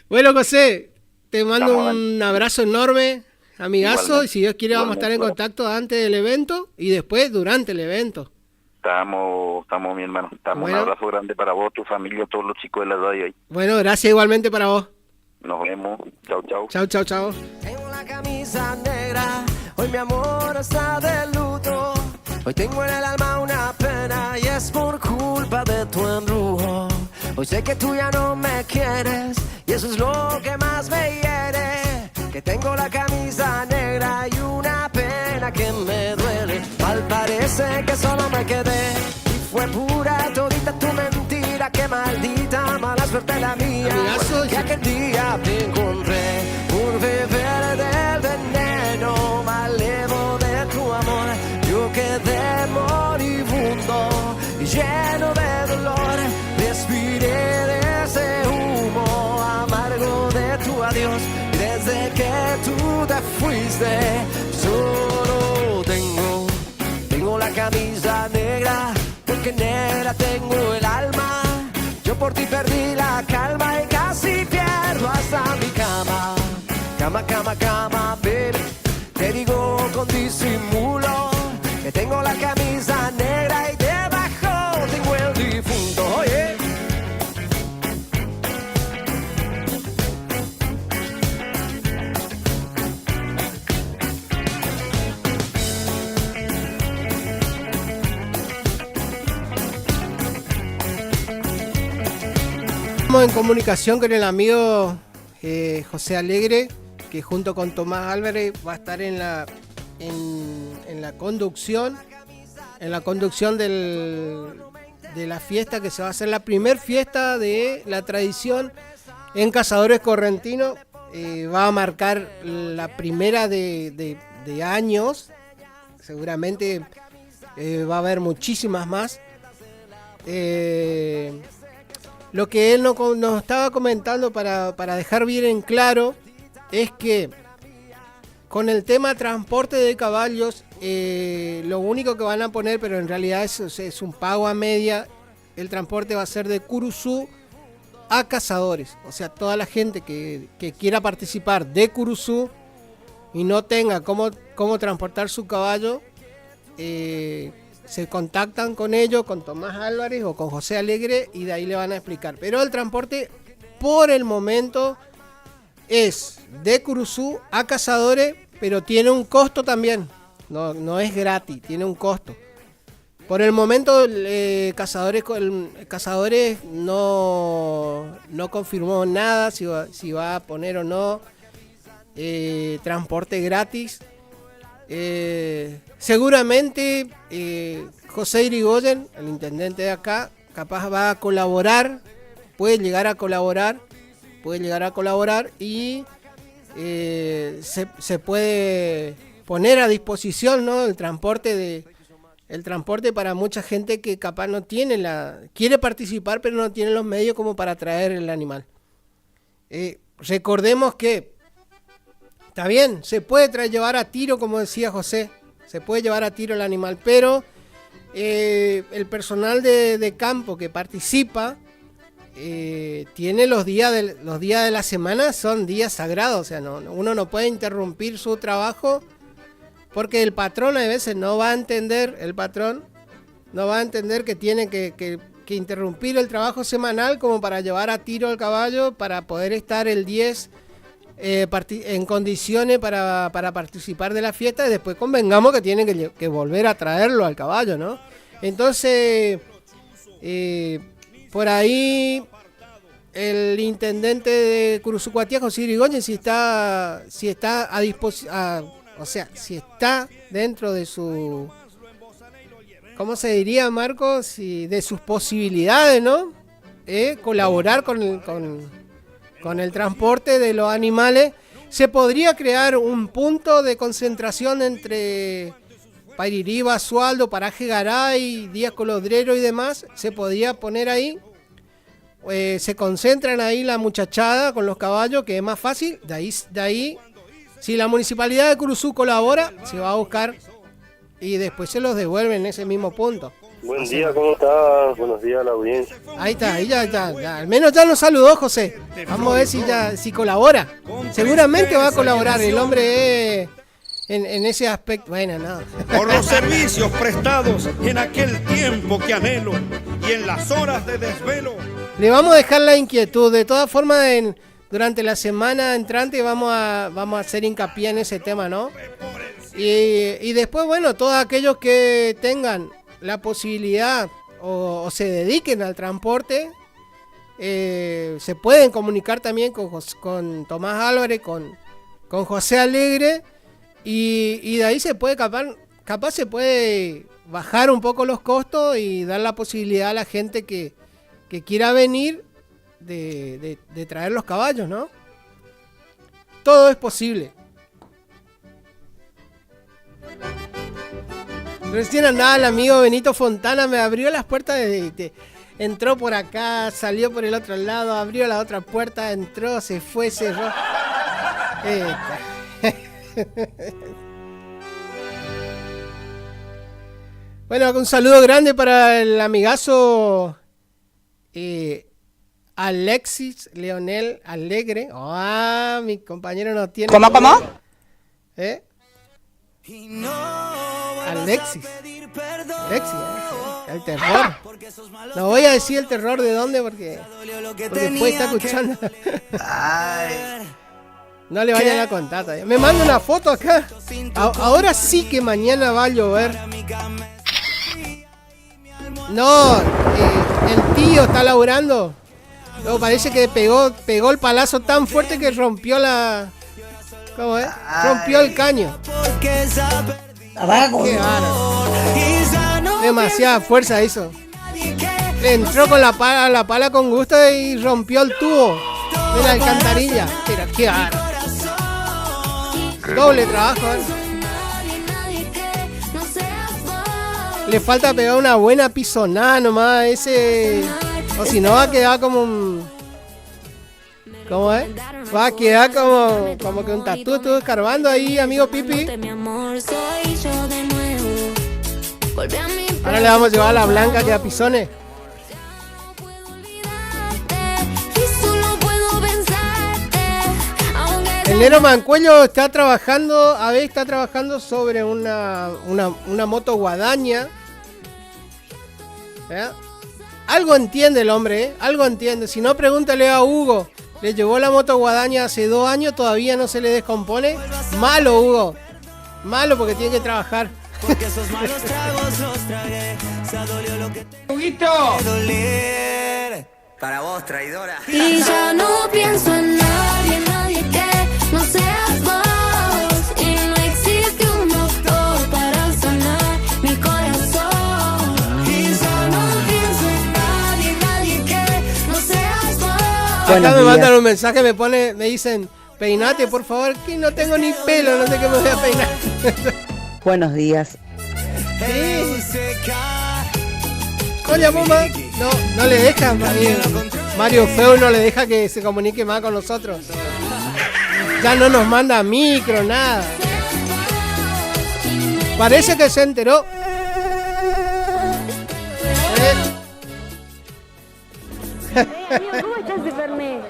Bueno, José, te mando un abrazo enorme, amigazo. Igualmente. Y si Dios quiere vamos a estar en contacto antes del evento y después durante el evento. Estamos, mi hermano. Bueno. Un abrazo grande para vos, tu familia, todos los chicos de la radio ahí. Bueno, gracias igualmente para vos. Nos vemos. Chau, chau. Chau, chau. Tengo la camisa negra, hoy mi amor está de luto. Hoy tengo en el alma una pena y es por culpa de tu embrujo. Hoy sé que tú ya no me quieres y eso es lo que más me hiere. Que tengo la camisa negra y una pena que me duele. Al parece que solo me quedé y fue pura todita tu mentira. Qué maldita mala suerte la mía. Que aquel día te encontré por beber del veneno malevo de tu amor. Yo quedé moribundo y lleno de dolor. Respiré de ese humo amargo de tu adiós. Y desde que tú te fuiste, solo tengo la camisa negra, porque negra tengo el alma. Yo por ti perdí la calma y casi pierdo hasta mi cama. Cama, baby. Te digo con disimulo que tengo la camisa negra y debajo tengo el difunto, oye. Estamos en comunicación con el amigo José Alegre, que junto con Tomás Álvarez va a estar en la conducción de la fiesta que se va a hacer, la primer fiesta de la tradición en Cazadores Correntinos. Va a marcar la primera de años, seguramente va a haber muchísimas más. Lo que él nos estaba comentando para dejar bien en claro es que con el tema transporte de caballos, lo único que van a poner, pero en realidad es un pago a media, el transporte va a ser de Curuzú a Cazadores. O sea, toda la gente que quiera participar de Curuzú y no tenga cómo transportar su caballo, se contactan con ellos, con Tomás Álvarez o con José Alegre, y de ahí le van a explicar. Pero el transporte por el momento es de Curuzú a Cazadores, pero tiene un costo también. No es gratis, tiene un costo. Por el momento Cazadores no confirmó nada, si va a poner o no transporte gratis. Seguramente José Irigoyen, el intendente de acá, capaz va a colaborar, puede llegar a colaborar y se puede poner a disposición, ¿no? el transporte para mucha gente que capaz no tiene quiere participar pero no tiene los medios como para traer el animal. recordemos que está bien, se puede llevar a tiro, como decía José, se puede llevar a tiro el animal, pero el personal de campo que participa tiene los días de la semana, son días sagrados, o sea, uno no puede interrumpir su trabajo porque el patrón a veces no va a entender, que tiene que interrumpir el trabajo semanal como para llevar a tiro al caballo para poder estar el 10 en condiciones para participar de la fiesta, y después convengamos que tienen que volver a traerlo al caballo, ¿no? Entonces, por ahí el intendente de Curuzucuatía, José Irigoyen, si está a disposición, o sea, si está dentro de su, ¿cómo se diría, Marco? De sus posibilidades, ¿no? Colaborar con el transporte de los animales, se podría crear un punto de concentración entre Pairirí, Basualdo, Paraje Garay, Díaz Colodrero y demás. Se podría poner ahí, se concentran ahí la muchachada con los caballos, que es más fácil. De ahí, si la municipalidad de Curuzú colabora, se va a buscar y después se los devuelven en ese mismo punto. Buen día, ¿cómo estás? Buenos días a la audiencia. Ahí está, ahí ya, al menos ya nos saludó José. Vamos a ver si colabora. Seguramente va a colaborar, el hombre en ese aspecto. Bueno, no. Por los servicios prestados en aquel tiempo que anhelo y en las horas de desvelo. Le vamos a dejar la inquietud. De todas formas, durante la semana entrante vamos a hacer hincapié en ese tema, ¿no? Y después, bueno, todos aquellos que tengan la posibilidad o se dediquen al transporte, se pueden comunicar también con Tomás Álvarez, con José Alegre, y de ahí se puede capaz se puede bajar un poco los costos y dar la posibilidad a la gente que quiera venir de traer los caballos, ¿no? Todo es posible. Recién andaba el amigo Benito Fontana, me abrió las puertas, entró por acá, salió por el otro lado, abrió la otra puerta, entró, se fue, cerró. Bueno, un saludo grande para el amigazo Alexis Leonel Alegre. Ah, mi compañero no tiene... ¿Cómo? Alexis, el terror. No voy a decir el terror de dónde porque después está escuchando. No le vayan a contar todavía. Me manda una foto acá. Ahora sí que mañana va a llover. No, el tío está laburando. No, parece que pegó el palazo tan fuerte que rompió ¿cómo es? Rompió el caño. Qué bárbaro. Demasiada fuerza hizo. Le entró con la pala con gusto y rompió el tubo de la alcantarilla. Pero qué bárbaro. Doble trabajo, ¿eh? Le falta pegar una buena pisonada nomás ese. O si no va a quedar como un. ¿Cómo es? Va a quedar como que un tatú. Estuve escarbando ahí, amigo Pipi. Ahora le vamos a llevar a la Blanca que a pisones. El Nero Mancuello está trabajando sobre una moto guadaña. Algo entiende el hombre, algo entiende. Si no, pregúntale a Hugo. Le llevó la moto guadaña hace 2 años, todavía no se le descompone. Malo, Hugo. Malo porque tiene que trabajar. Porque esos malos tragos los tragué. Se dolió lo que ¡Huguito! Para vos, traidora. Y ya no pienso en nadie que no seas vos. Y no existe un doctor para sanar mi corazón. Y ya no pienso en nadie que no seas vos. Acá me mandan un mensaje, me dicen, peinate por favor, que no tengo ni pelo, no sé qué me voy a peinar. Buenos días. Sí. Oye, bomba. No le dejan, amigo. Mario Feu no le deja que se comunique más con nosotros. Ya no nos manda micro, nada. Parece que se enteró. ¿Cómo estás, Fernet?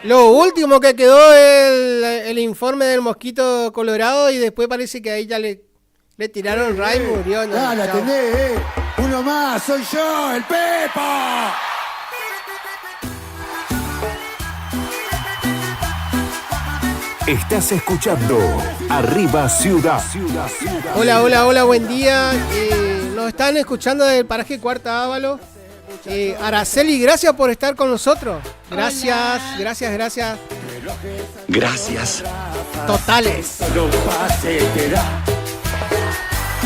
Lo último que quedó es el informe del mosquito colorado y después parece que ahí ya le tiraron ray y murió. No, la atendé, uno más, soy yo, el Pepa. Estás escuchando Arriba Ciudad. Hola, buen día. Nos están escuchando del paraje Cuarta Ávalo. Araceli, gracias por estar con nosotros. Gracias. Gracias. Totales.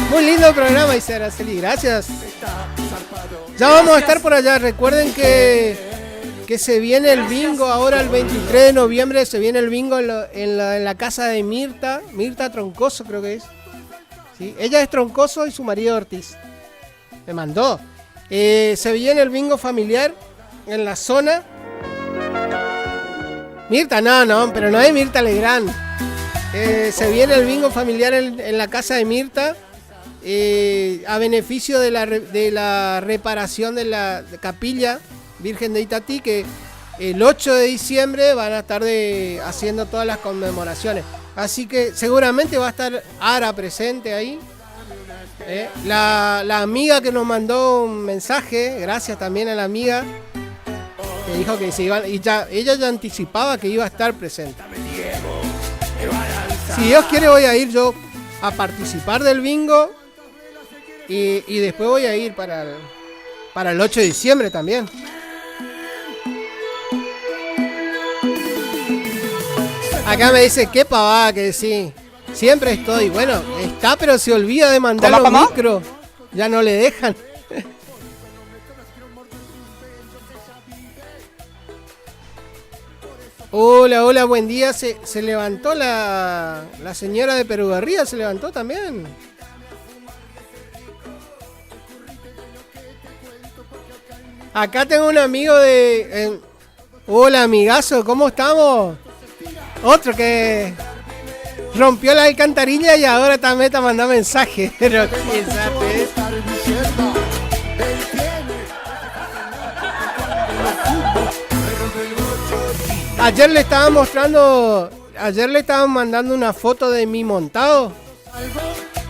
Muy lindo el programa, dice Araceli. Gracias. Ya vamos a estar por allá. Recuerden que se viene el bingo ahora el 23 de noviembre. Se viene el bingo en la casa de Mirta Troncoso, creo que es. ¿Sí? Ella es Troncoso y su marido Ortiz. Me mandó. Se viene el bingo familiar en la zona. Mirta, no, pero no es Mirta Legrand. Se viene el bingo familiar en la casa de Mirta. A beneficio de la reparación de la capilla Virgen de Itatí, que el 8 de diciembre van a estar haciendo todas las conmemoraciones. Así que seguramente va a estar Ara presente ahí. La amiga que nos mandó un mensaje, gracias también a la amiga, que dijo que se iban, y ella ya anticipaba que iba a estar presente. Si Dios quiere voy a ir yo a participar del bingo y después voy a ir para el 8 de diciembre también. Acá me dice, qué pavada que sí. Siempre estoy. Bueno, está, pero se olvida de mandar los micros. Ya no le dejan. Hola, buen día. Se levantó la señora de Perugarría, se levantó también. Acá tengo un amigo de... hola, amigazo, ¿cómo estamos? Otro que rompió la alcantarilla y ahora también te manda mensaje. Pero ayer le estaban mandando una foto de mi montado.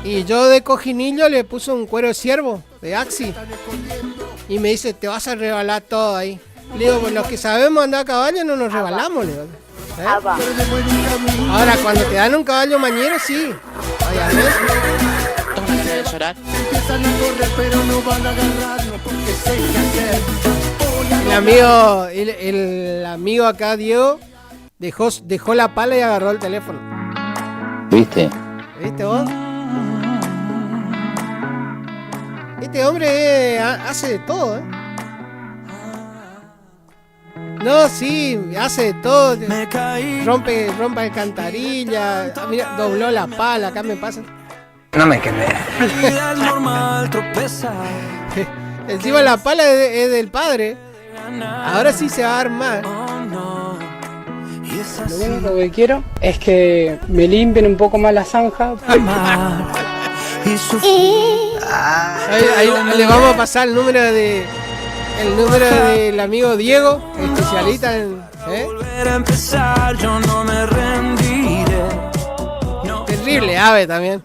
Y yo de cojinillo le puse un cuero de ciervo, de Axi. Y me dice, te vas a rebalar todo ahí. Le digo, pues los que sabemos andar a caballo no nos rebalamos, le digo. Ahora, cuando te dan un caballo mañero, sí. El amigo acá, Diego, dejó la pala y agarró el teléfono. ¿Viste vos? Este hombre hace de todo, No, sí, hace de todo. Rompe alcantarilla. Mira, dobló la pala, acá me pasa. No me quemé. Encima la pala es del padre. Ahora sí se va a armar. Lo único que quiero es que me limpien un poco más la zanja. Ahí le vamos a pasar el número del amigo Diego, especialista en... Terrible ave también.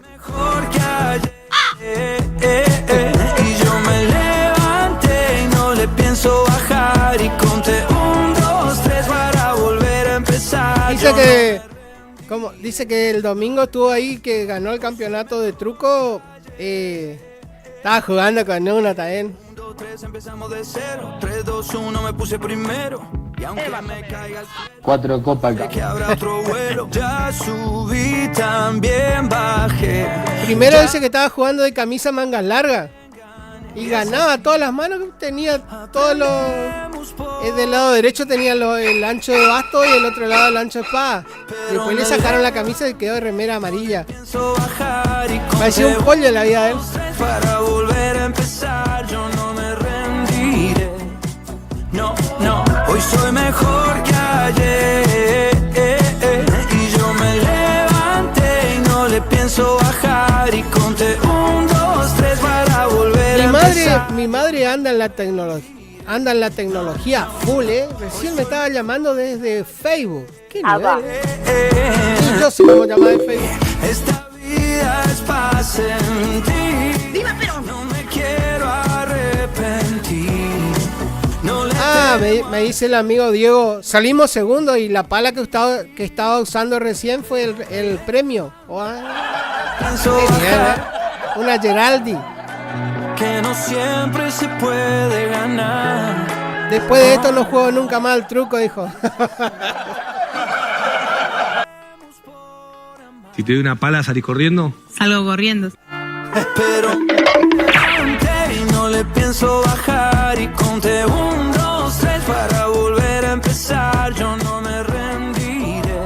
Y yo me levanté y no le pienso bajar y conté 1, 2, 3 para volver a empezar. Dice que el domingo estuvo ahí, que ganó el campeonato de truco. Estaba jugando con una también. 3 empezamos de 0, 3, 2, 1 me puse primero. Y aunque me caiga 4 copas acá. Que habrá otro vuelo. Ya subí, también bajé. Primero dice que estaba jugando de camisa manga larga y ganaba todas las manos. Tenía todos los... del lado derecho tenía el ancho de basto y el otro lado el ancho de espada. Después le sacaron la camisa y quedó de remera amarilla. Parecía un pollo en la vida de él. Para volver a empezar, yo no me rendiré. No. Hoy soy mejor que ayer. Y yo me levanté y no le pienso bajar. Y conté 1, 2, 3 para volver a empezar. Mi madre anda en la tecnología. Anda en la tecnología full, Recién me estaba llamando desde Facebook. ¿Qué nivel? Y yo sí me llamaba de Facebook. Esta vida es para sentir. ¡Viva Perón! No me quiero arrepentir. Me dice el amigo Diego, salimos segundo y la pala que estaba usando recién fue el premio. Genial, Una Geraldi. Que no siempre se puede ganar. Después de esto no juego nunca más al truco, dijo. Si te doy una pala, ¿salís corriendo? Salgo corriendo. Pero y no le pienso bajar. Y conté 1, 2, 3 para volver a empezar. Yo no me rendiré.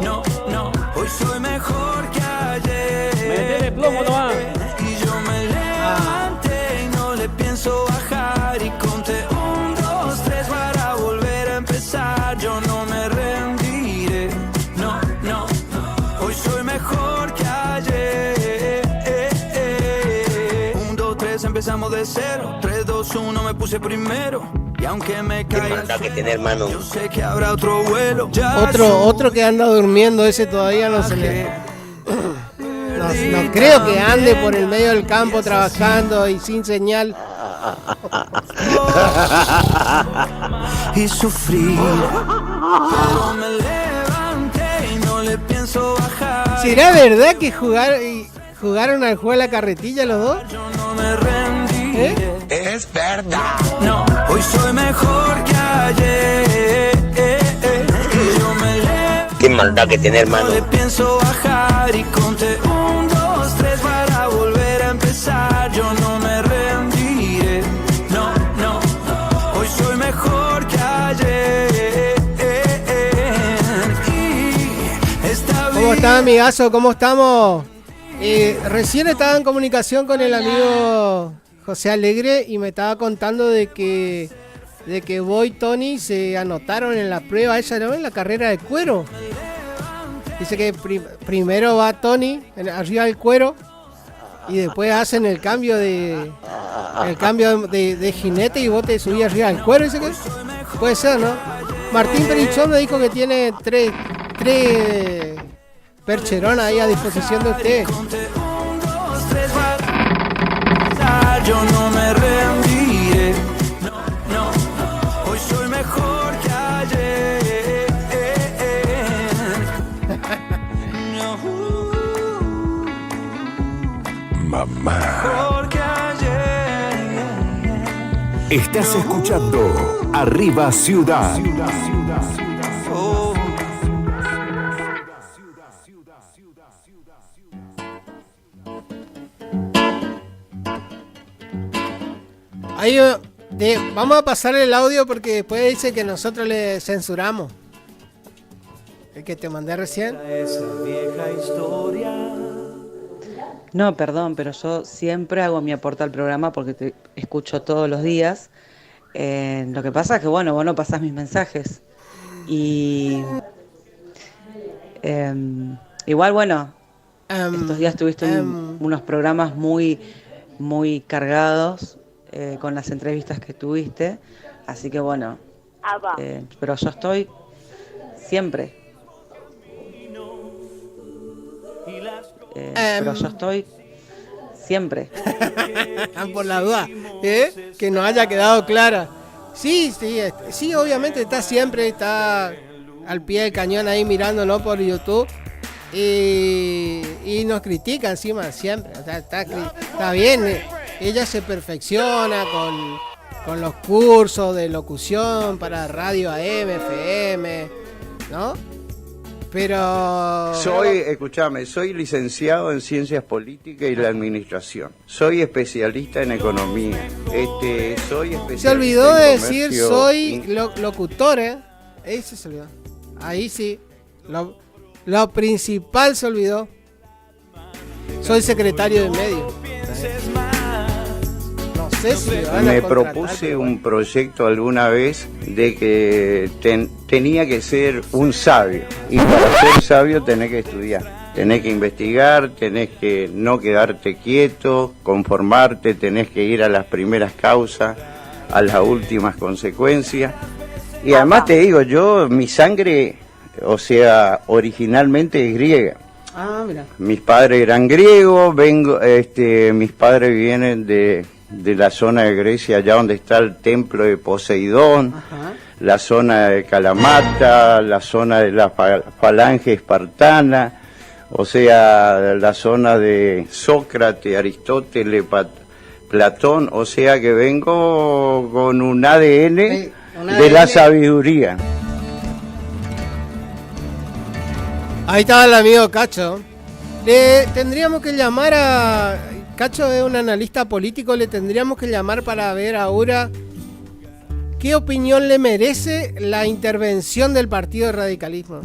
No, no, hoy soy mejor que ayer. Métele plomo nomás. Y yo me levanté y no le pienso bajar. Y conté 1, 2, 3 para volver a empezar. Yo no me rendiré. No, no, hoy soy mejor que ayer. 1, 2, 3 empezamos de cero. 3, 2, 1 me puse primero. Y aunque me caiga, yo sé que habrá otro vuelo. Otro que anda durmiendo, ese todavía no se le... No creo que ande por el medio del campo trabajando y sin señal. Y sufrí. Pero me levanté y no le pienso bajar. ¿Será verdad que jugaron al juego de la carretilla los dos? Yo no me rendí. Es verdad. No, hoy soy mejor que ayer. Y yo me levanté. Qué maldad que tiene, hermano. No le pienso bajar. Y conté 1, 2, 3 para volver a empezar. Yo no me rendiré. No, no, hoy soy mejor que ayer. ¿Cómo está, amigazo? ¿Cómo estamos? Recién estaba en comunicación con el amigo José Alegre y me estaba contando de que vos y Tony se anotaron en la prueba esa, ¿no? En la carrera de cuero. Dice que primero va Tony arriba del cuero y después hacen el cambio de jinete y vos te subís arriba del cuero. Dice que puede ser, ¿no? Martín Perichón me dijo que tiene tres percheronas ahí a disposición de usted. Yo no me rendiré. No, no, hoy soy mejor que ayer. Mamá. Mejor que ayer. Estás escuchando Arriba Ciudad. Oh. Ahí vamos a pasar el audio porque después dice que nosotros le censuramos. El que te mandé recién. Esa vieja historia. No, perdón, pero yo siempre hago mi aporte al programa porque te escucho todos los días. Lo que pasa es que, bueno, vos no pasás mis mensajes. Y igual, bueno, estos días tuviste unos programas muy, muy cargados con las entrevistas que tuviste. Así que, bueno, pero yo estoy siempre. Pero yo estoy siempre. Por la duda, que nos haya quedado clara. Sí, obviamente está siempre, está al pie del cañón ahí mirándonos por YouTube. Y nos critica encima siempre. O sea, está bien, ella se perfecciona con los cursos de locución para radio AM, FM, ¿no? Pero... soy licenciado en Ciencias Políticas y la Administración. Soy especialista en Economía. Soy especialista. Se olvidó de en decir comercio, soy locutor, Ese se olvidó. Ahí sí. Lo principal se olvidó. Soy secretario de medio. No sé si me van a Me contratar, propuse pero bueno. un proyecto alguna vez de que tenía que ser un sabio. Y para ser sabio tenés que estudiar. Tenés que investigar, tenés que no quedarte quieto, conformarte, tenés que ir a las primeras causas, a las últimas consecuencias. Y además te digo, mi sangre, o sea, originalmente es griega. Ah, mira. Mis padres eran griegos, mis padres vienen de la zona de Grecia, allá donde está el templo de Poseidón, la zona de Kalamata, la zona de la falange espartana, o sea, la zona de Sócrates, Aristóteles, Platón, o sea que vengo con un ADN de la sabiduría. Ahí estaba el amigo Cacho. Tendríamos que llamar a... Cacho es un analista político, le tendríamos que llamar para ver ahora qué opinión le merece la intervención del partido de radicalismo.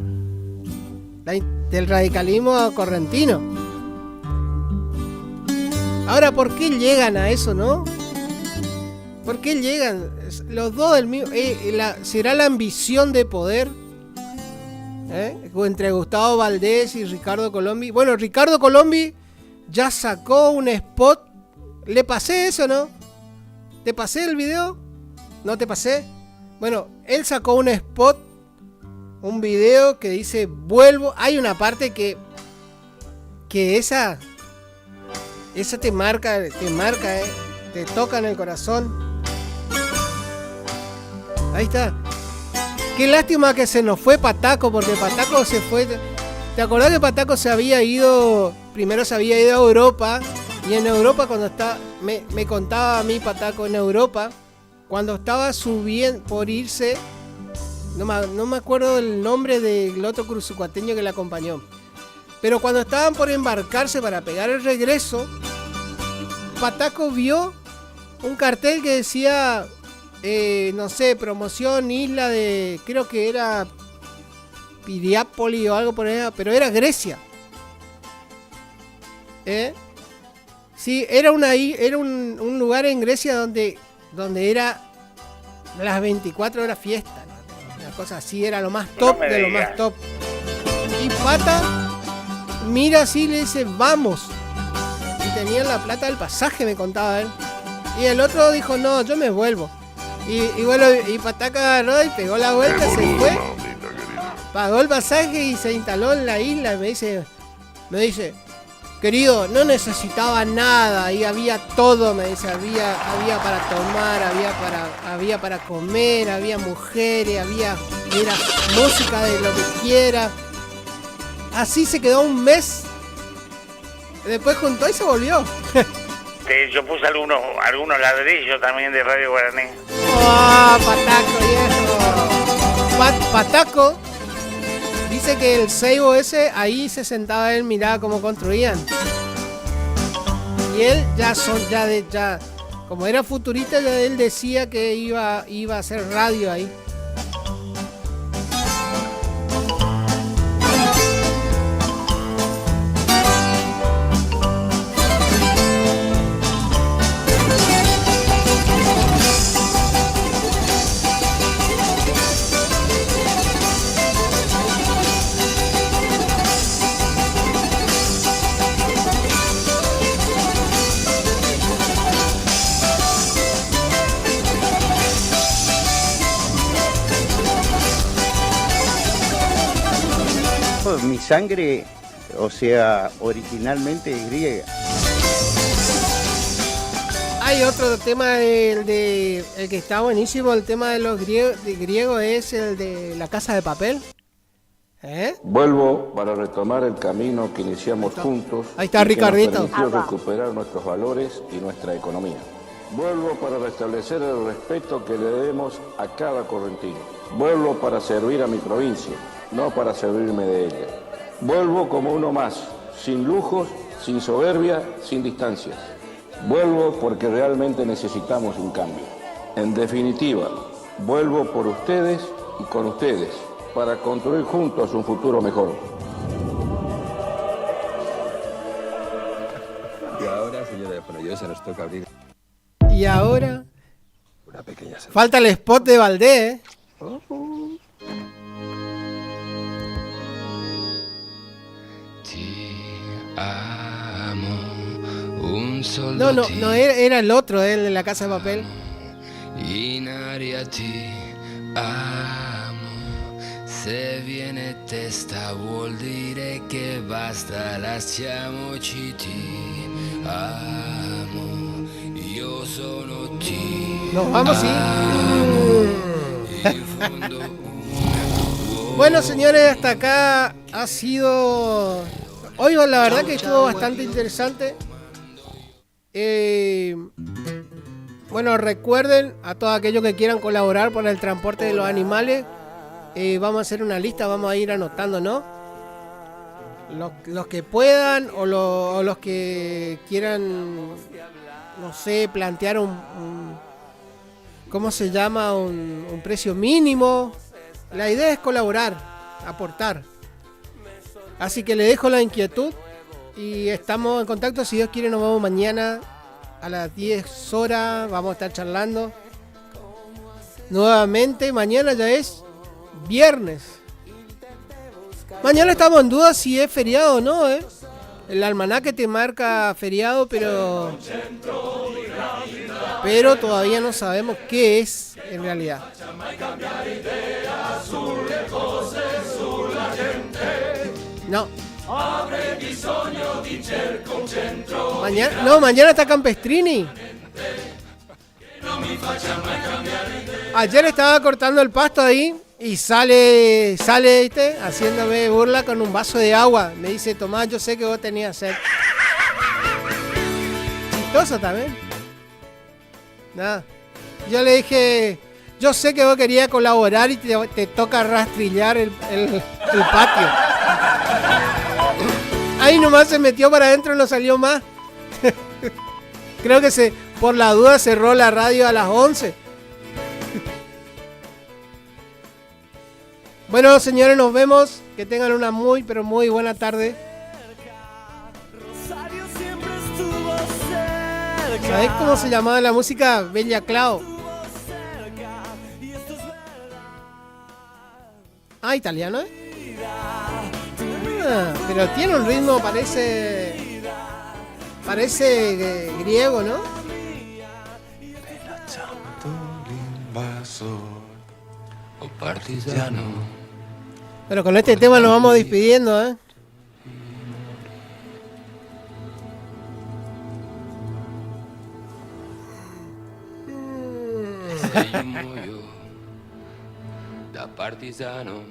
Del radicalismo correntino. Ahora, ¿por qué llegan a eso, no? ¿Por qué llegan? Los dos del mismo... ¿Será la ambición de poder? Entre Gustavo Valdés y Ricardo Colombi. Bueno, Ricardo Colombi ya sacó un spot. ¿Le pasé eso, no? ¿Te pasé el video? ¿No te pasé? Bueno, él sacó un spot, un video que dice vuelvo. Hay una parte que esa te marca, te toca en el corazón. Ahí está. Qué lástima que se nos fue Pataco, porque Pataco se fue. ¿Te acordás que Pataco se había ido? Primero se había ido a Europa. Y en Europa cuando está. Me contaba a mí Pataco en Europa. Cuando estaba subiendo por irse. No me acuerdo el nombre del otro cruzucuateño que le acompañó. Pero cuando estaban por embarcarse para pegar el regreso, Pataco vio un cartel que decía. No sé, promoción isla de, creo que era Piriápolis o algo por allá, pero era Grecia. Sí, era un lugar en Grecia donde era las 24 horas fiesta, ¿no? Una cosa así, era lo más top de lo más top. Y Pata mira así y le dice, vamos. Y tenían la plata del pasaje, me contaba él. Y el otro dijo, no, yo me vuelvo. Y bueno, y Pataca agarró y pegó la vuelta, se fue, pagó el pasaje y se instaló en la isla. Y me dice, querido, no necesitaba nada, ahí había todo, me dice, había para tomar, había para comer, había mujeres, había música de lo que quiera. Así se quedó un mes, después juntó y se volvió. Yo puse algunos ladrillos también de Radio Guaraní. ¡Oh, Pataco, viejo! Pataco dice que el Seibo ese, ahí se sentaba él, miraba cómo construían. Y él ya como era futurista, ya él decía que iba a hacer radio ahí. Mi sangre, o sea, originalmente es griega. Hay otro tema, el que está buenísimo, el tema de los griegos es el de la Casa de Papel. Vuelvo para retomar el camino que iniciamos juntos. Ahí está Ricardito. Que nos permitió recuperar nuestros valores y nuestra economía. Vuelvo para restablecer el respeto que le debemos a cada correntino. Vuelvo para servir a mi provincia, no para servirme de ella. Vuelvo como uno más, sin lujos, sin soberbia, sin distancias. Vuelvo porque realmente necesitamos un cambio. En definitiva, vuelvo por ustedes y con ustedes, para construir juntos un futuro mejor. Y ahora, señora de Fonollosa, nos toca abrir. Y ahora falta el spot de Valdés, No, era el otro, el de La Casa de Papel. In aria ti amo, se viene testa vuol dire che basta, lasciamoci, ti amo, io sono ti. Nos vamos, sí. Bueno, señores, hasta acá ha sido... Hoy la verdad que estuvo bastante interesante. Bueno, recuerden a todos aquellos que quieran colaborar para el transporte de los animales, vamos a hacer una lista, vamos a ir anotando, ¿no? Los que puedan o los que quieran, no sé, plantear ¿cómo se llama? Un precio mínimo. La idea es colaborar, aportar. Así que le dejo la inquietud y estamos en contacto. Si Dios quiere, nos vemos mañana a las 10 horas. Vamos a estar charlando nuevamente. Mañana ya es viernes. Mañana estamos en duda si es feriado o no, El almanaque te marca feriado, pero todavía no sabemos qué es en realidad. No. Mañana está Campestrini. Ayer estaba cortando el pasto ahí y sale, ¿viste? Haciéndome burla con un vaso de agua. Me dice, Tomás, yo sé que vos tenías sed. Chistoso también. Nada. Yo le dije, yo sé que vos querías colaborar y te toca rastrillar el patio. Ahí nomás se metió para adentro y no salió más. Creo que por la duda cerró la radio a las 11. Bueno, señores, nos vemos. Que tengan una muy, pero muy buena tarde. ¿Sabés cómo se llamaba la música? Bella Clau. Italiano, pero tiene un ritmo, parece griego, ¿no? Pero con este tema nos vamos despidiendo, Da partigiano,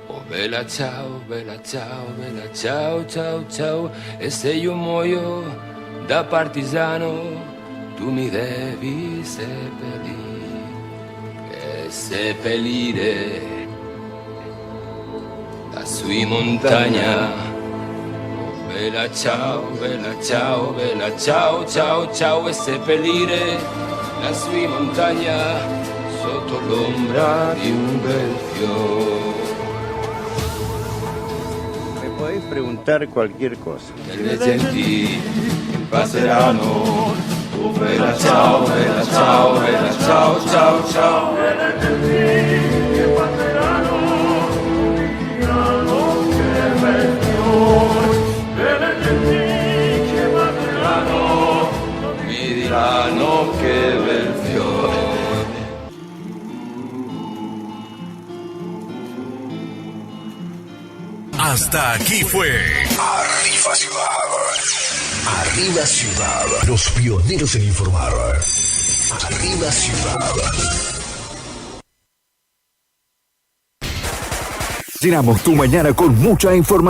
oh bella ciao, bella ciao, bella ciao, ciao, ciao. E se io muoio da partigiano, tu mi devi seppellire la sui montagna. Oh bella ciao, bella ciao, bella ciao, ciao, ciao. E seppellire la sui montagna sotto l'ombra di un bel fiore. Me podéis preguntar cualquier cosa. Le genti passeranno, oh bella ciao, bella ciao, bella ciao, ciao, ciao. Le genti che passeranno, diranno che bel fiore. Le genti che passeranno, mi diranno che bel fiore. Hasta aquí fue Arriba Ciudad. Arriba Ciudad. Los pioneros en informar. Arriba Ciudad. Llenamos tu mañana con mucha información.